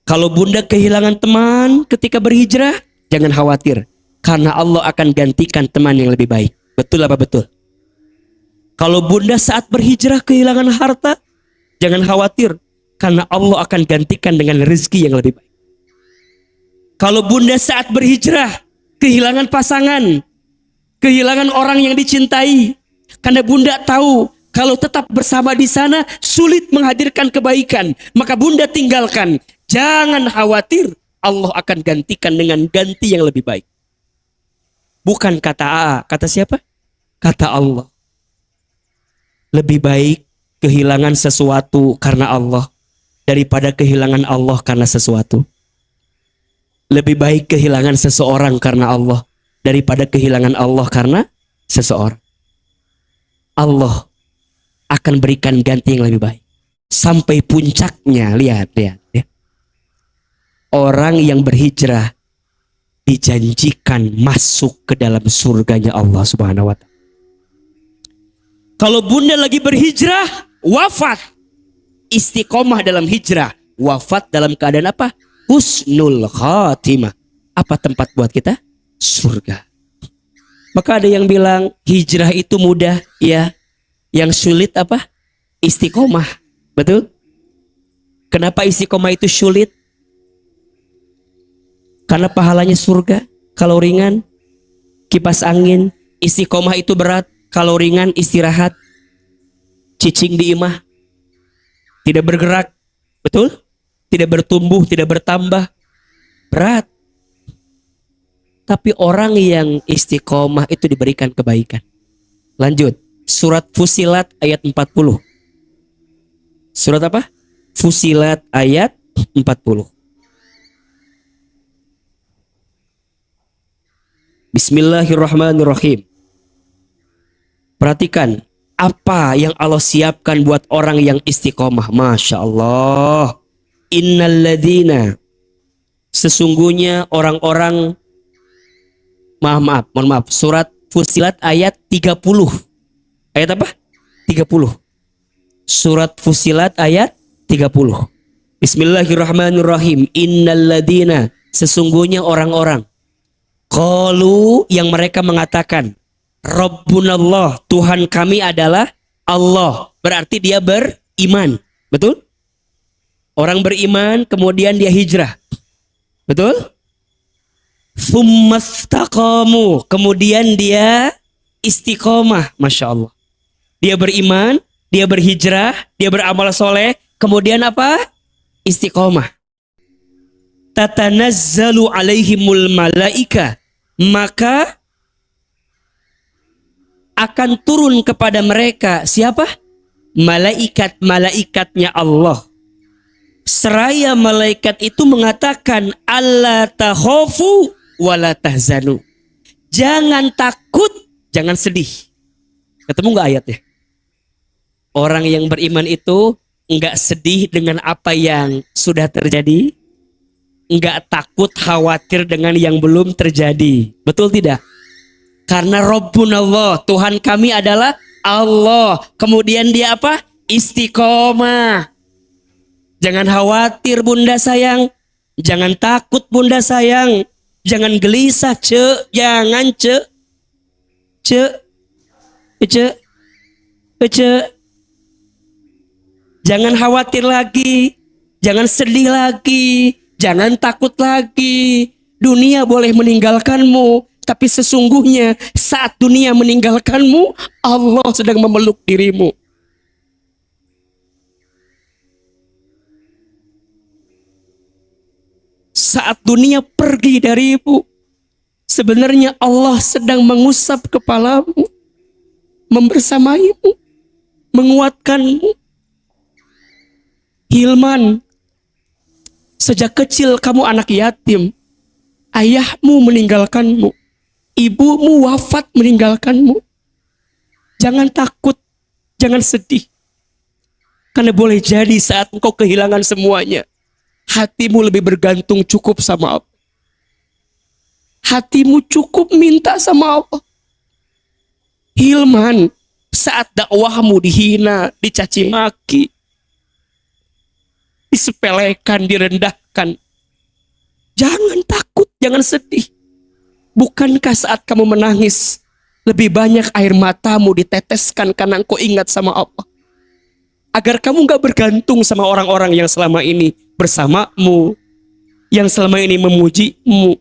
Kalau Bunda kehilangan teman ketika berhijrah, jangan khawatir. Karena Allah akan gantikan teman yang lebih baik. Betul apa betul? Kalau Bunda saat berhijrah kehilangan harta, jangan khawatir. Karena Allah akan gantikan dengan rezeki yang lebih baik. Kalau Bunda saat berhijrah kehilangan pasangan, kehilangan orang yang dicintai, karena Bunda tahu kalau tetap bersama di sana sulit menghadirkan kebaikan, maka Bunda tinggalkan. Jangan khawatir, Allah akan gantikan dengan ganti yang lebih baik. Bukan kata A, kata siapa? Kata Allah. Lebih baik kehilangan sesuatu karena Allah daripada kehilangan Allah karena sesuatu. Lebih baik kehilangan seseorang karena Allah daripada kehilangan Allah karena seseorang. Allah akan berikan ganti yang lebih baik. Sampai puncaknya, lihat ya. Orang yang berhijrah dijanjikan masuk ke dalam surganya Allah subhanahu wa ta'ala. Kalau Bunda lagi berhijrah, wafat, istiqomah dalam hijrah, wafat dalam keadaan apa? Husnul khatimah. Apa tempat buat kita? Surga. Maka ada yang bilang hijrah itu mudah, ya. Yang sulit apa? Istiqomah. Betul? Kenapa istiqomah itu sulit? Karena pahalanya surga. Kalau ringan, kipas angin. Istiqomah itu berat. Kalau ringan, istirahat. Cicing di imah. Tidak bergerak. Betul? Tidak bertumbuh, tidak bertambah. Berat. Tapi orang yang istiqomah itu diberikan kebaikan. Lanjut. Surat Fusilat ayat 40. Surat apa? Fusilat ayat 40. Bismillahirrahmanirrahim. Perhatikan apa yang Allah siapkan buat orang yang istiqomah. Masya Allah. Innalladzina, sesungguhnya orang-orang, mohon maaf, surat Fusilat ayat 30. Ayat apa? 30. Surat Fusilat ayat 30. Bismillahirrahmanirrahim. Innalladzina, sesungguhnya orang-orang, qalu, yang mereka mengatakan, Rabbunallah, Tuhan kami adalah Allah. Berarti dia beriman. Betul? Orang beriman kemudian dia hijrah. Betul? Tsumastaqamu, kemudian dia istiqomah. Masya Allah. Dia beriman, dia berhijrah, dia beramal soleh, kemudian apa? Istiqomah. Tatanazzalu alaihimul malaika, maka akan turun kepada mereka siapa? Malaikat-malaikatnya Allah. Seraya malaikat itu mengatakan, alla takhafu wala tahzanu. Jangan takut, jangan sedih. Ketemu nggak ayatnya? Orang yang beriman itu nggak sedih dengan apa yang sudah terjadi, nggak takut khawatir dengan yang belum terjadi. Betul tidak? Karena Rabbunallah, Tuhan kami adalah Allah. Kemudian dia apa? Istiqomah. Jangan khawatir bunda sayang, jangan takut bunda sayang, jangan gelisah jangan jangan khawatir lagi, jangan sedih lagi, jangan takut lagi. Dunia boleh meninggalkanmu, tapi sesungguhnya saat dunia meninggalkanmu, Allah sedang memeluk dirimu. Saat dunia pergi darimu, sebenarnya Allah sedang mengusap kepalamu, membersamaimu, menguatkanmu. Hilman, sejak kecil kamu anak yatim, ayahmu meninggalkanmu, ibumu wafat meninggalkanmu. Jangan takut, jangan sedih, karena boleh jadi saat engkau kehilangan semuanya, hatimu lebih bergantung cukup sama Allah. Hatimu cukup minta sama Allah. Hilman, saat dakwahmu dihina, dicaci maki, disepelekan, direndahkan, jangan takut, jangan sedih. Bukankah saat kamu menangis, lebih banyak air matamu diteteskan karena engkau ingat sama Allah? Agar kamu gak bergantung sama orang-orang yang selama ini bersamamu, yang selama ini memujimu.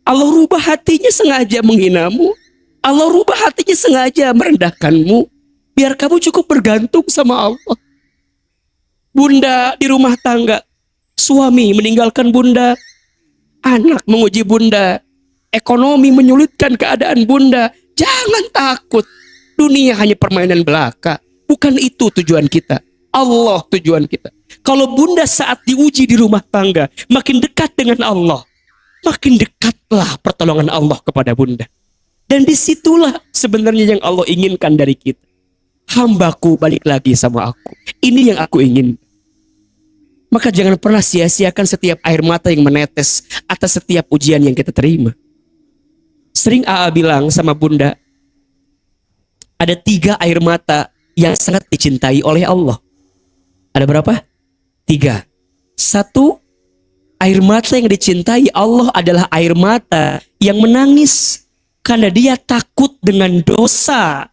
Allah rubah hatinya sengaja menghinamu. Allah rubah hatinya sengaja merendahkanmu, biar kamu cukup bergantung sama Allah. Bunda di rumah tangga, suami meninggalkan bunda, anak menguji bunda, ekonomi menyulitkan keadaan bunda. Jangan takut, dunia hanya permainan belaka. Bukan itu tujuan kita, Allah tujuan kita. Kalau bunda saat diuji di rumah tangga, makin dekat dengan Allah, makin dekatlah pertolongan Allah kepada bunda. Dan disitulah sebenarnya yang Allah inginkan dari kita. Hambaku balik lagi sama aku, ini yang aku ingin. Maka jangan pernah sia-siakan setiap air mata yang menetes atas setiap ujian yang kita terima. Sering AA bilang sama bunda, ada 3 air mata yang sangat dicintai oleh Allah. Ada berapa? 3. 1, air mata yang dicintai Allah adalah air mata yang menangis karena dia takut dengan dosa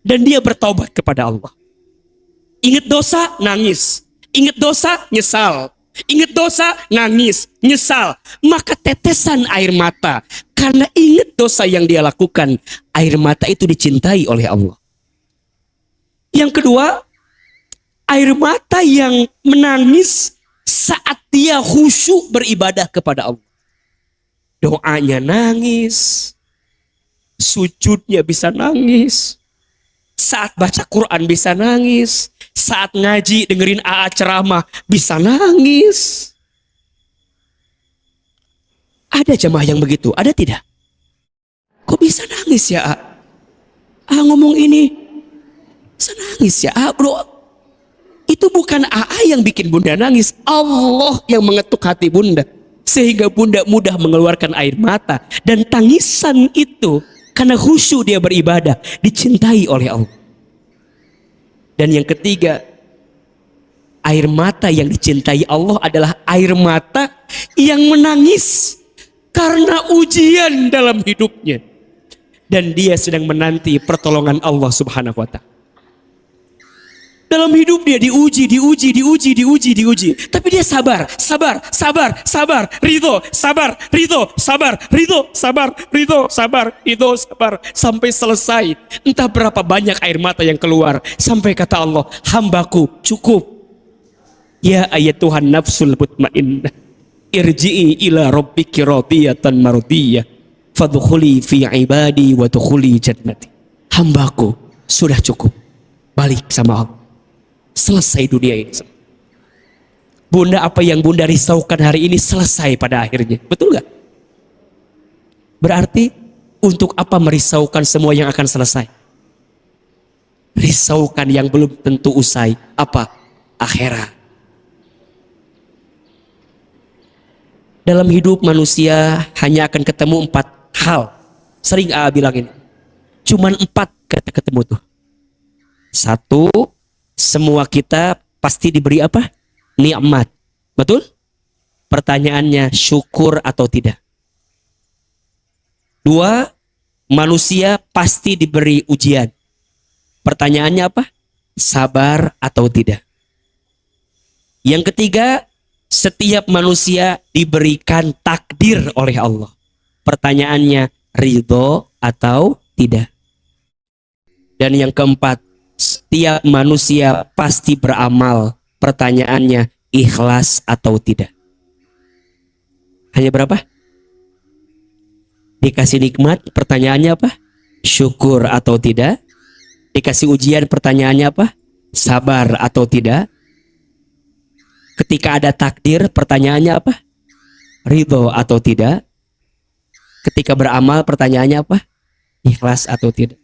dan dia bertaubat kepada Allah. Ingat dosa, nangis. Ingat dosa, nyesal. Ingat dosa, nangis, nyesal. Maka tetesan air mata, karena ingat dosa yang dia lakukan, air mata itu dicintai oleh Allah. Yang kedua, air mata yang menangis saat dia khusyuk beribadah kepada Allah. Doanya nangis, sujudnya bisa nangis, saat baca Quran bisa nangis, saat ngaji dengerin AA ceramah bisa nangis. Ada jemaah yang begitu, ada tidak? Kok bisa nangis ya AA? Ngomong ini bisa nangis ya bro. Itu bukan AA yang bikin bunda nangis, Allah yang mengetuk hati bunda sehingga bunda mudah mengeluarkan air mata. Dan tangisan itu Karena khusyuk dia beribadah, dicintai oleh Allah. Dan yang ketiga, air mata yang dicintai Allah adalah air mata yang menangis karena ujian dalam hidupnya. Dan dia sedang menanti pertolongan Allah Subhanahu wa Ta'ala. Dalam hidup dia diuji. Tapi dia sabar. Ridho, sabar. Sampai selesai. Entah berapa banyak air mata yang keluar. Sampai kata Allah, hambaku cukup. Ya ayat Tuhan nafsul mutmainnah. Irji'i ila rabbiki radiyatan mardiyah. Fadkhuli fi ibadi wa dukhuli jannati. Hambaku sudah cukup. Balik sama Allah. Selesai dunia ini. Bunda, apa yang bunda risaukan hari ini selesai pada akhirnya. Betul gak? Berarti untuk apa merisaukan semua yang akan selesai? Risaukan yang belum tentu usai. Apa? Akhirat. Dalam hidup manusia hanya akan ketemu 4 hal. Sering AA bilang ini. Cuman 4 ketemu tuh. 1, semua kita pasti diberi apa? Nikmat. Betul? Pertanyaannya, syukur atau tidak? 2, manusia pasti diberi ujian. Pertanyaannya apa? Sabar atau tidak? Yang ketiga, setiap manusia diberikan takdir oleh Allah. Pertanyaannya, ridho atau tidak? Dan yang keempat, setiap manusia pasti beramal. Pertanyaannya, ikhlas atau tidak? Hanya berapa? Dikasih nikmat, pertanyaannya apa? Syukur atau tidak? Dikasih ujian, pertanyaannya apa? Sabar atau tidak? Ketika ada takdir, pertanyaannya apa? Ridho atau tidak? Ketika beramal, pertanyaannya apa? Ikhlas atau tidak?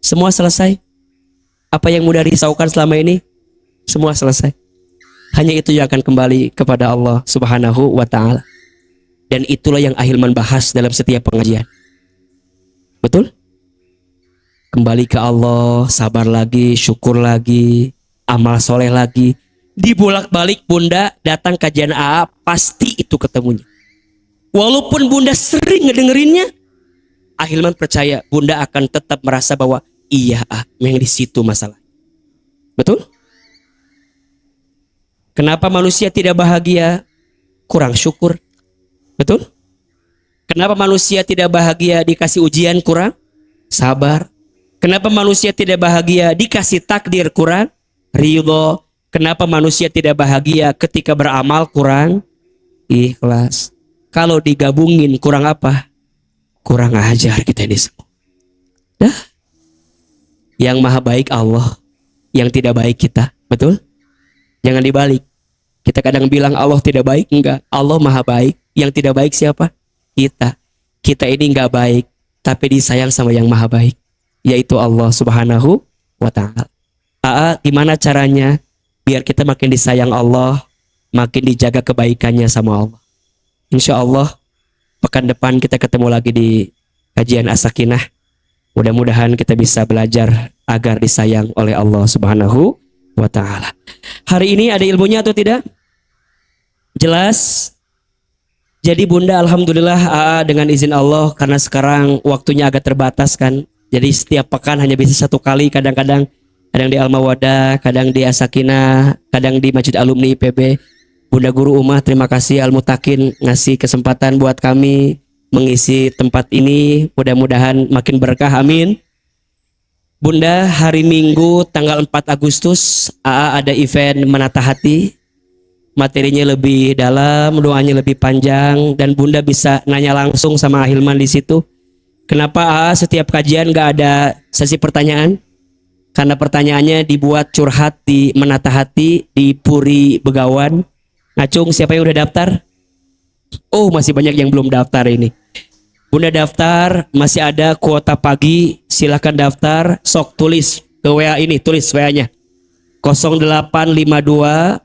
Semua selesai. Apa yang mudah risaukan selama ini? Semua selesai. Hanya itu yang akan kembali kepada Allah Subhanahu wa Ta'ala. Dan itulah yang Ahilman bahas dalam setiap pengajian. Betul? Kembali ke Allah, sabar lagi, syukur lagi, amal soleh lagi. Dibolak-balik bunda datang kajian AA, pasti itu ketemunya. Walaupun bunda sering ngedengerinnya, Ahilman percaya bunda akan tetap merasa bahwa iya, memang di situ masalah. Betul? Kenapa manusia tidak bahagia? Kurang syukur. Betul? Kenapa manusia tidak bahagia dikasih ujian? Kurang sabar. Kenapa manusia tidak bahagia dikasih takdir? Kurang ridho. Kenapa manusia tidak bahagia ketika beramal? Kurang ikhlas. Kalau digabungin kurang apa? Kurang ajar kita ini semua. Dah. Yang maha baik Allah, yang tidak baik kita. Betul? Jangan dibalik. Kita kadang bilang Allah tidak baik. Enggak, Allah maha baik. Yang tidak baik siapa? Kita. Kita ini enggak baik, tapi disayang sama yang maha baik, yaitu Allah Subhanahu wa Ta'ala. Gimana caranya biar kita makin disayang Allah, makin dijaga kebaikannya sama Allah? Insya Allah pekan depan kita ketemu lagi di kajian As-Sakinah. Mudah-mudahan kita bisa belajar agar disayang oleh Allah Subhanahu wa Ta'ala. Hari ini ada ilmunya atau tidak? Jelas? Jadi bunda, alhamdulillah AA dengan izin Allah, karena sekarang waktunya agak terbatas kan. Jadi setiap pekan hanya bisa 1 kali, kadang-kadang di Al-Mawadah, kadang di As-Sakinah, kadang di Masjid Alumni IPB. Bunda Guru Umah, terima kasih Al-Mutakin ngasih kesempatan buat kami mengisi tempat ini. Mudah-mudahan makin berkah, amin. Bunda, hari Minggu tanggal 4 Agustus AA ada event menata hati. Materinya lebih dalam, doanya lebih panjang, dan bunda bisa nanya langsung sama Ahilman di situ. Kenapa AA setiap kajian gak ada sesi pertanyaan? Karena pertanyaannya dibuat curhat di menata hati di Puri Begawan. Ngacung, siapa yang udah daftar? Oh, masih banyak yang belum daftar ini. Bunda daftar, masih ada kuota pagi, silakan daftar. Sok tulis ke WA ini, tulis WA-nya 0852,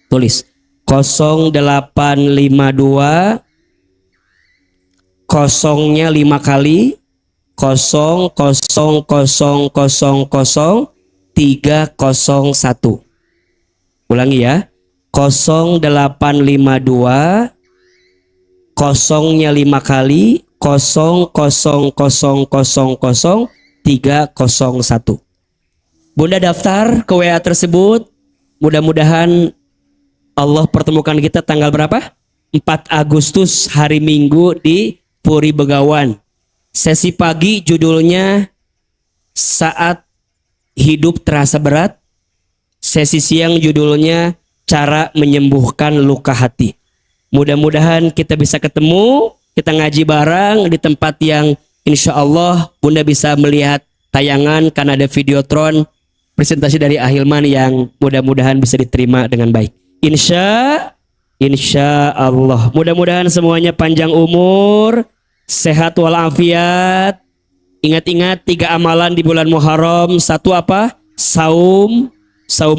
tulis 0852, kosongnya 5 kali, 080000301. Ulangi ya. 0852 kosongnya 5 kali 0000301. Bunda daftar ke WA tersebut. Mudah-mudahan Allah pertemukan kita tanggal berapa? 4 Agustus hari Minggu di Puri Begawan. Sesi pagi judulnya Saat Hidup Terasa Berat. Sesi siang judulnya Cara Menyembuhkan Luka Hati. Mudah-mudahan kita bisa ketemu, kita ngaji bareng di tempat yang insya Allah Bunda bisa melihat tayangan karena ada videotron presentasi dari Ahilman yang mudah-mudahan bisa diterima dengan baik. Insya Allah. Mudah-mudahan semuanya panjang umur, sehat walafiat. Ingat-ingat 3 amalan di bulan Muharram. 1 apa? Saum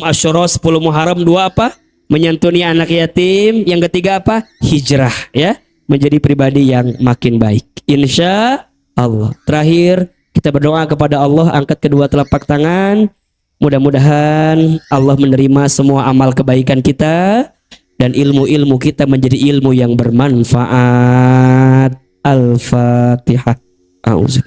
Asyura 10 Muharram. 2 apa? Menyantuni anak yatim. Yang ketiga apa? Hijrah, ya, menjadi pribadi yang makin baik. Insya Allah. Terakhir kita berdoa kepada Allah, angkat kedua telapak tangan. Mudah-mudahan Allah menerima semua amal kebaikan kita dan ilmu-ilmu kita menjadi ilmu yang bermanfaat. Al-Fatihah. A'udzu.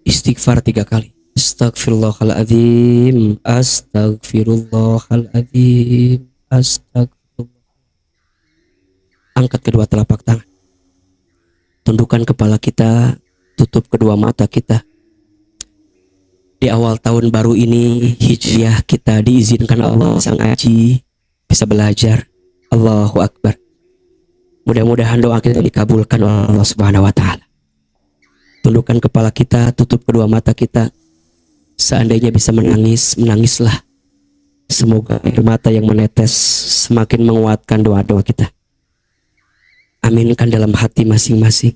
Istighfar 3 kali. Astagfirullahaladzim. Astagfirullahaladzim. Astagfirullah. Angkat kedua telapak tangan. Tundukkan kepala kita. Tutup kedua mata kita. Di awal tahun baru ini Hijriah kita diizinkan Allah sang ngaji, bisa belajar. Allahu Akbar. Mudah-mudahan doa kita dikabulkan oleh Allah Subhanahu wa Ta'ala. Tundukkan kepala kita, tutup kedua mata kita. Seandainya bisa menangis, menangislah. Semoga air mata yang menetes semakin menguatkan doa-doa kita. Aminkan dalam hati masing-masing.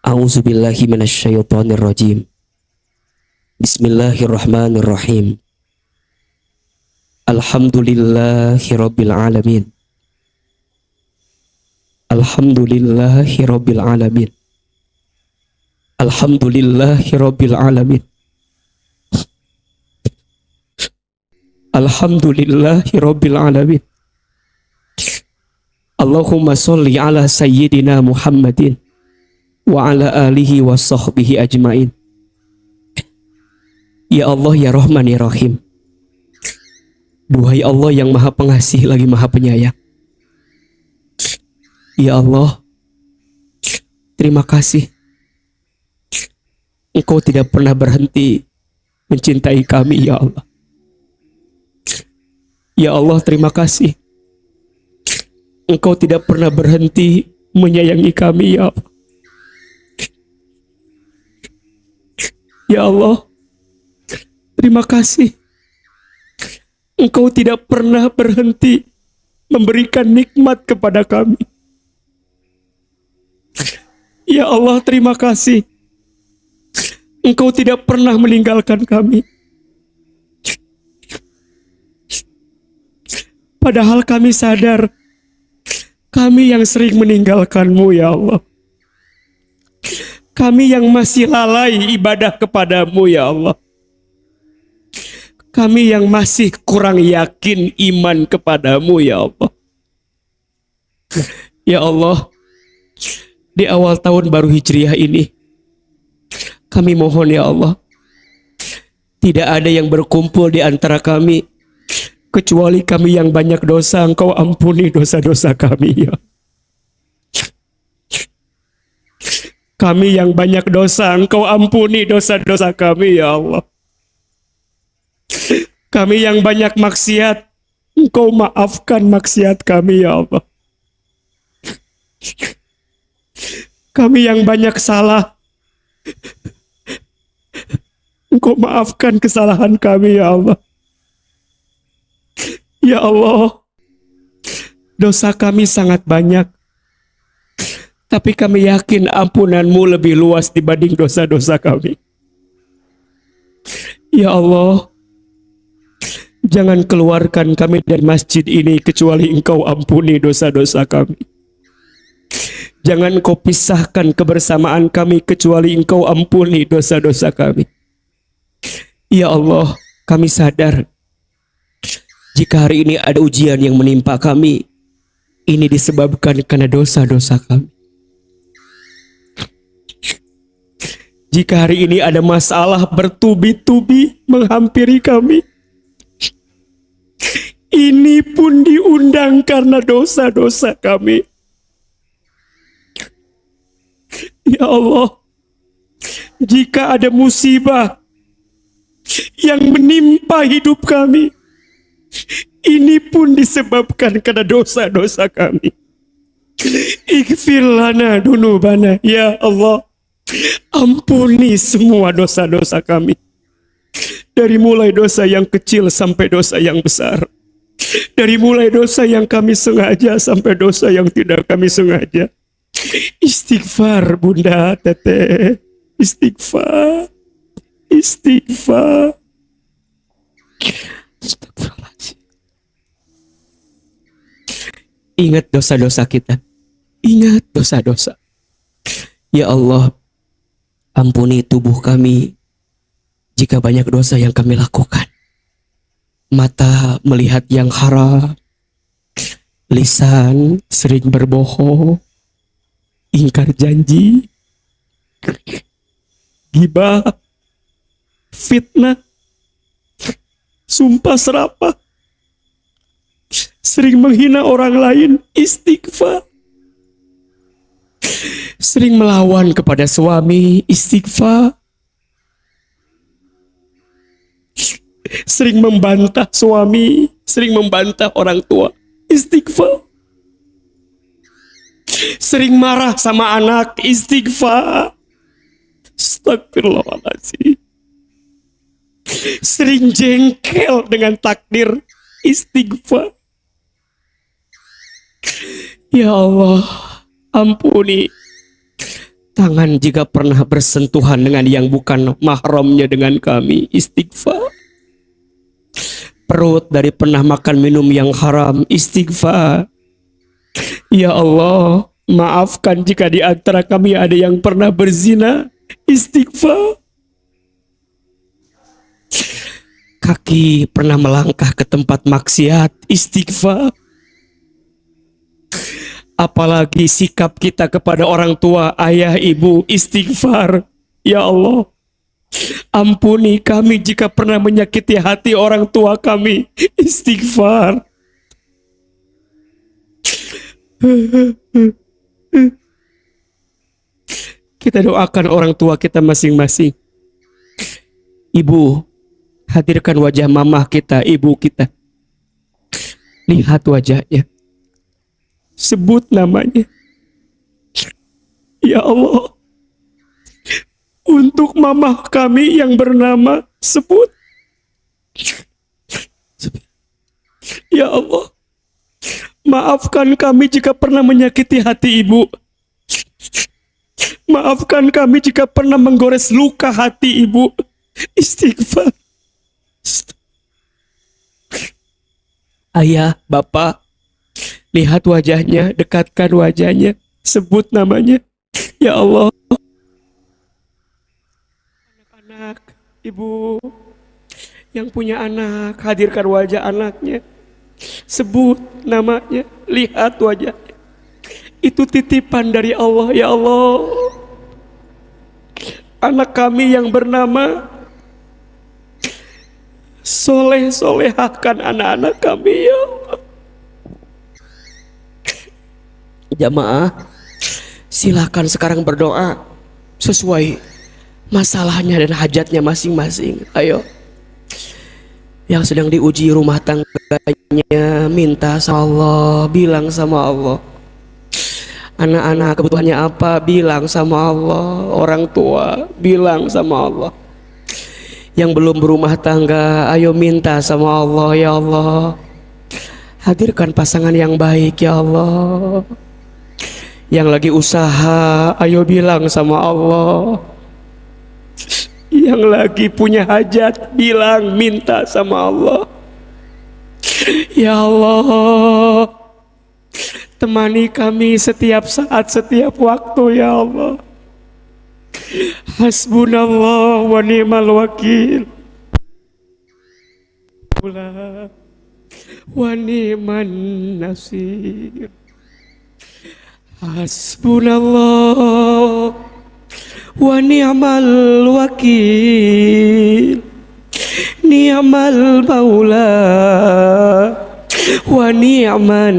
A'udzubillahi minasyaitonirrajim. Bismillahirrahmanirrahim. Alhamdulillahi rabbil alamin. Alhamdulillahi rabbil alamin. Alhamdulillahi rabbil alamin. Alhamdulillahi rabbil alamin. Allahumma sholli ala sayyidina Muhammadin wa ala alihi wa sahbihi ajmain. Ya Allah, ya Rahman, ya Rahim. Duhai Allah yang maha pengasih lagi maha penyayang. Ya Allah, terima kasih. Engkau tidak pernah berhenti mencintai kami, ya Allah. Ya Allah, terima kasih. Engkau tidak pernah berhenti menyayangi kami, ya Allah. Ya Allah, terima kasih. Engkau tidak pernah berhenti memberikan nikmat kepada kami. Ya Allah, terima kasih. Engkau tidak pernah meninggalkan kami. Padahal kami sadar, kami yang sering meninggalkan-Mu, ya Allah. Kami yang masih lalai ibadah kepadamu, ya Allah. Kami yang masih kurang yakin iman kepadamu, ya Allah. Ya Allah, di awal tahun baru Hijriah ini, kami mohon, ya Allah, tidak ada yang berkumpul di antara kami, kecuali kami yang banyak dosa. Engkau ampuni dosa-dosa kami, ya. Kami yang banyak dosa, Engkau ampuni dosa-dosa kami, ya Allah. Kami yang banyak maksiat, Engkau maafkan maksiat kami, ya Allah. Kami yang banyak salah, Engkau maafkan kesalahan kami, ya Allah. Ya Allah, dosa kami sangat banyak. Tapi kami yakin ampunan-Mu lebih luas dibanding dosa-dosa kami. Ya Allah, jangan keluarkan kami dari masjid ini kecuali Engkau ampuni dosa-dosa kami. Jangan Kau pisahkan kebersamaan kami kecuali Engkau ampuni dosa-dosa kami. Ya Allah, kami sadar jika hari ini ada ujian yang menimpa kami, ini disebabkan karena dosa-dosa kami. Jika hari ini ada masalah bertubi-tubi menghampiri kami, ini pun diundang karena dosa-dosa kami. Ya Allah, jika ada musibah yang menimpa hidup kami, ini pun disebabkan karena dosa-dosa kami. Ighfir lana dunubana, ya Allah, ampuni semua dosa-dosa kami. Dari mulai dosa yang kecil sampai dosa yang besar. Dari mulai dosa yang kami sengaja sampai dosa yang tidak kami sengaja. Istighfar Bunda Teteh, istighfar, istighfar. Astagfirullahaladzim. Ingat dosa-dosa kita, ingat dosa-dosa. Ya Allah, ampuni tubuh kami jika banyak dosa yang kami lakukan. Mata melihat yang haram, lisan sering berbohong, ingkar janji, gibah, fitnah, sumpah serapah, sering menghina orang lain, istighfar. Sering melawan kepada suami, istighfar. Sering membantah suami, sering membantah orang tua, istighfar. Sering marah sama anak, istighfar. Astagfirullahaladzim. Sering jengkel dengan takdir, istighfar. Ya Allah, ampuni. Tangan jika pernah bersentuhan dengan yang bukan mahramnya dengan kami, istighfar. Perut dari pernah makan minum yang haram, istighfar. Ya Allah, maafkan jika di antara kami ada yang pernah berzina, istighfar. Kaki pernah melangkah ke tempat maksiat, istighfar. Apalagi sikap kita kepada orang tua, ayah, ibu, istighfar. Ya Allah, ampuni kami jika pernah menyakiti hati orang tua kami, istighfar. Kita doakan orang tua kita masing-masing. Ibu, hadirkan wajah mamah kita, ibu kita. Lihat wajahnya, sebut namanya. Ya Allah, untuk mamah kami yang bernama, sebut. Ya Allah, maafkan kami jika pernah menyakiti hati ibu. Maafkan kami jika pernah menggores luka hati ibu, istighfar. Ayah, bapak, lihat wajahnya, dekatkan wajahnya, sebut namanya. Ya Allah, anak-anak, ibu yang punya anak, hadirkan wajah anaknya, sebut namanya, lihat wajahnya. Itu titipan dari Allah. Ya Allah, anak kami yang bernama Soleh, solehahkan anak-anak kami, ya Allah. Jamaah, silakan sekarang berdoa sesuai masalahnya dan hajatnya masing-masing. Ayo, yang sedang diuji rumah tangganya, minta sama Allah, bilang sama Allah. Anak-anak kebutuhannya apa, bilang sama Allah. Orang tua, bilang sama Allah. Yang belum berumah tangga, ayo minta sama Allah. Ya Allah, hadirkan pasangan yang baik. Ya Allah, Yang lagi usaha, ayo bilang sama Allah. Yang lagi punya hajat, bilang, minta sama Allah. Ya Allah, temani kami setiap saat, setiap waktu ya Allah. Hasbunallah wa ni'mal wakil wa ni'man nasir. Hasbunallah wa ni'mal wakil, ni'mal maula wa ni'man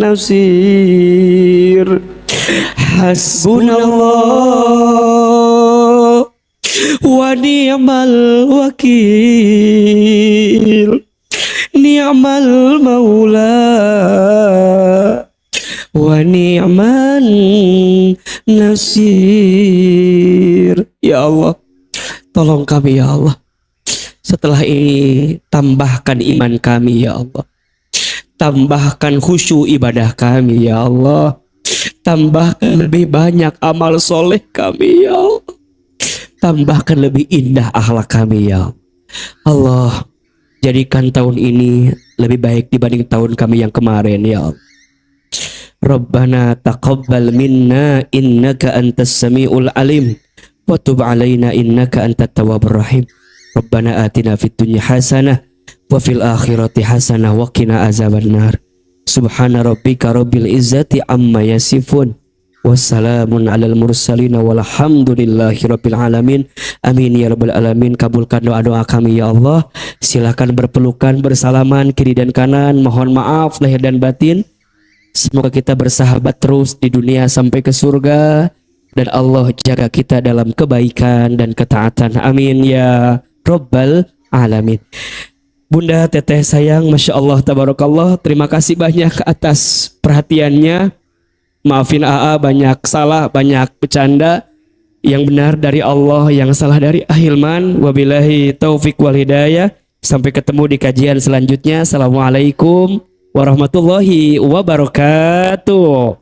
nasir. Hasbunallah wa ni'mal wakil, ni'mal maula wa ni'man nasir. Ya Allah, tolong kami ya Allah. Setelah ini tambahkan iman kami ya Allah. Tambahkan khusyuk ibadah kami ya Allah. Tambahkan lebih banyak amal soleh kami ya Allah. Tambahkan lebih indah akhlak kami ya Allah. Jadikan tahun ini lebih baik dibanding tahun kami yang kemarin ya Allah. Rabbana taqabbal minna innaka antas samiul alim wa tub alaina innaka antat tawwabur rahim. Rabbana atina fid dunya hasanah wa fil akhirati hasanah wa qina azabannar. Subhana rabbika rabbil izzati amma yasifun, wassalamun alal mursalin walhamdulillahi rabbil alamin. Amin ya rabbal alamin. Kabulkan doa-doa kami ya Allah. Silakan berpelukan, bersalaman kiri dan kanan. Mohon maaf lahir dan batin. Semoga kita bersahabat terus di dunia sampai ke surga, dan Allah jaga kita dalam kebaikan dan ketaatan. Amin ya rabbal alamin. Bunda, teteh sayang, Masya Allah, tabarakallah. Terima kasih banyak atas perhatiannya. Maafin AA banyak salah, banyak bercanda. Yang benar dari Allah, yang salah dari Ahilman. Wabillahi taufik wal hidayah. Sampai ketemu di kajian selanjutnya. Assalamualaikum warahmatullahi wabarakatuh.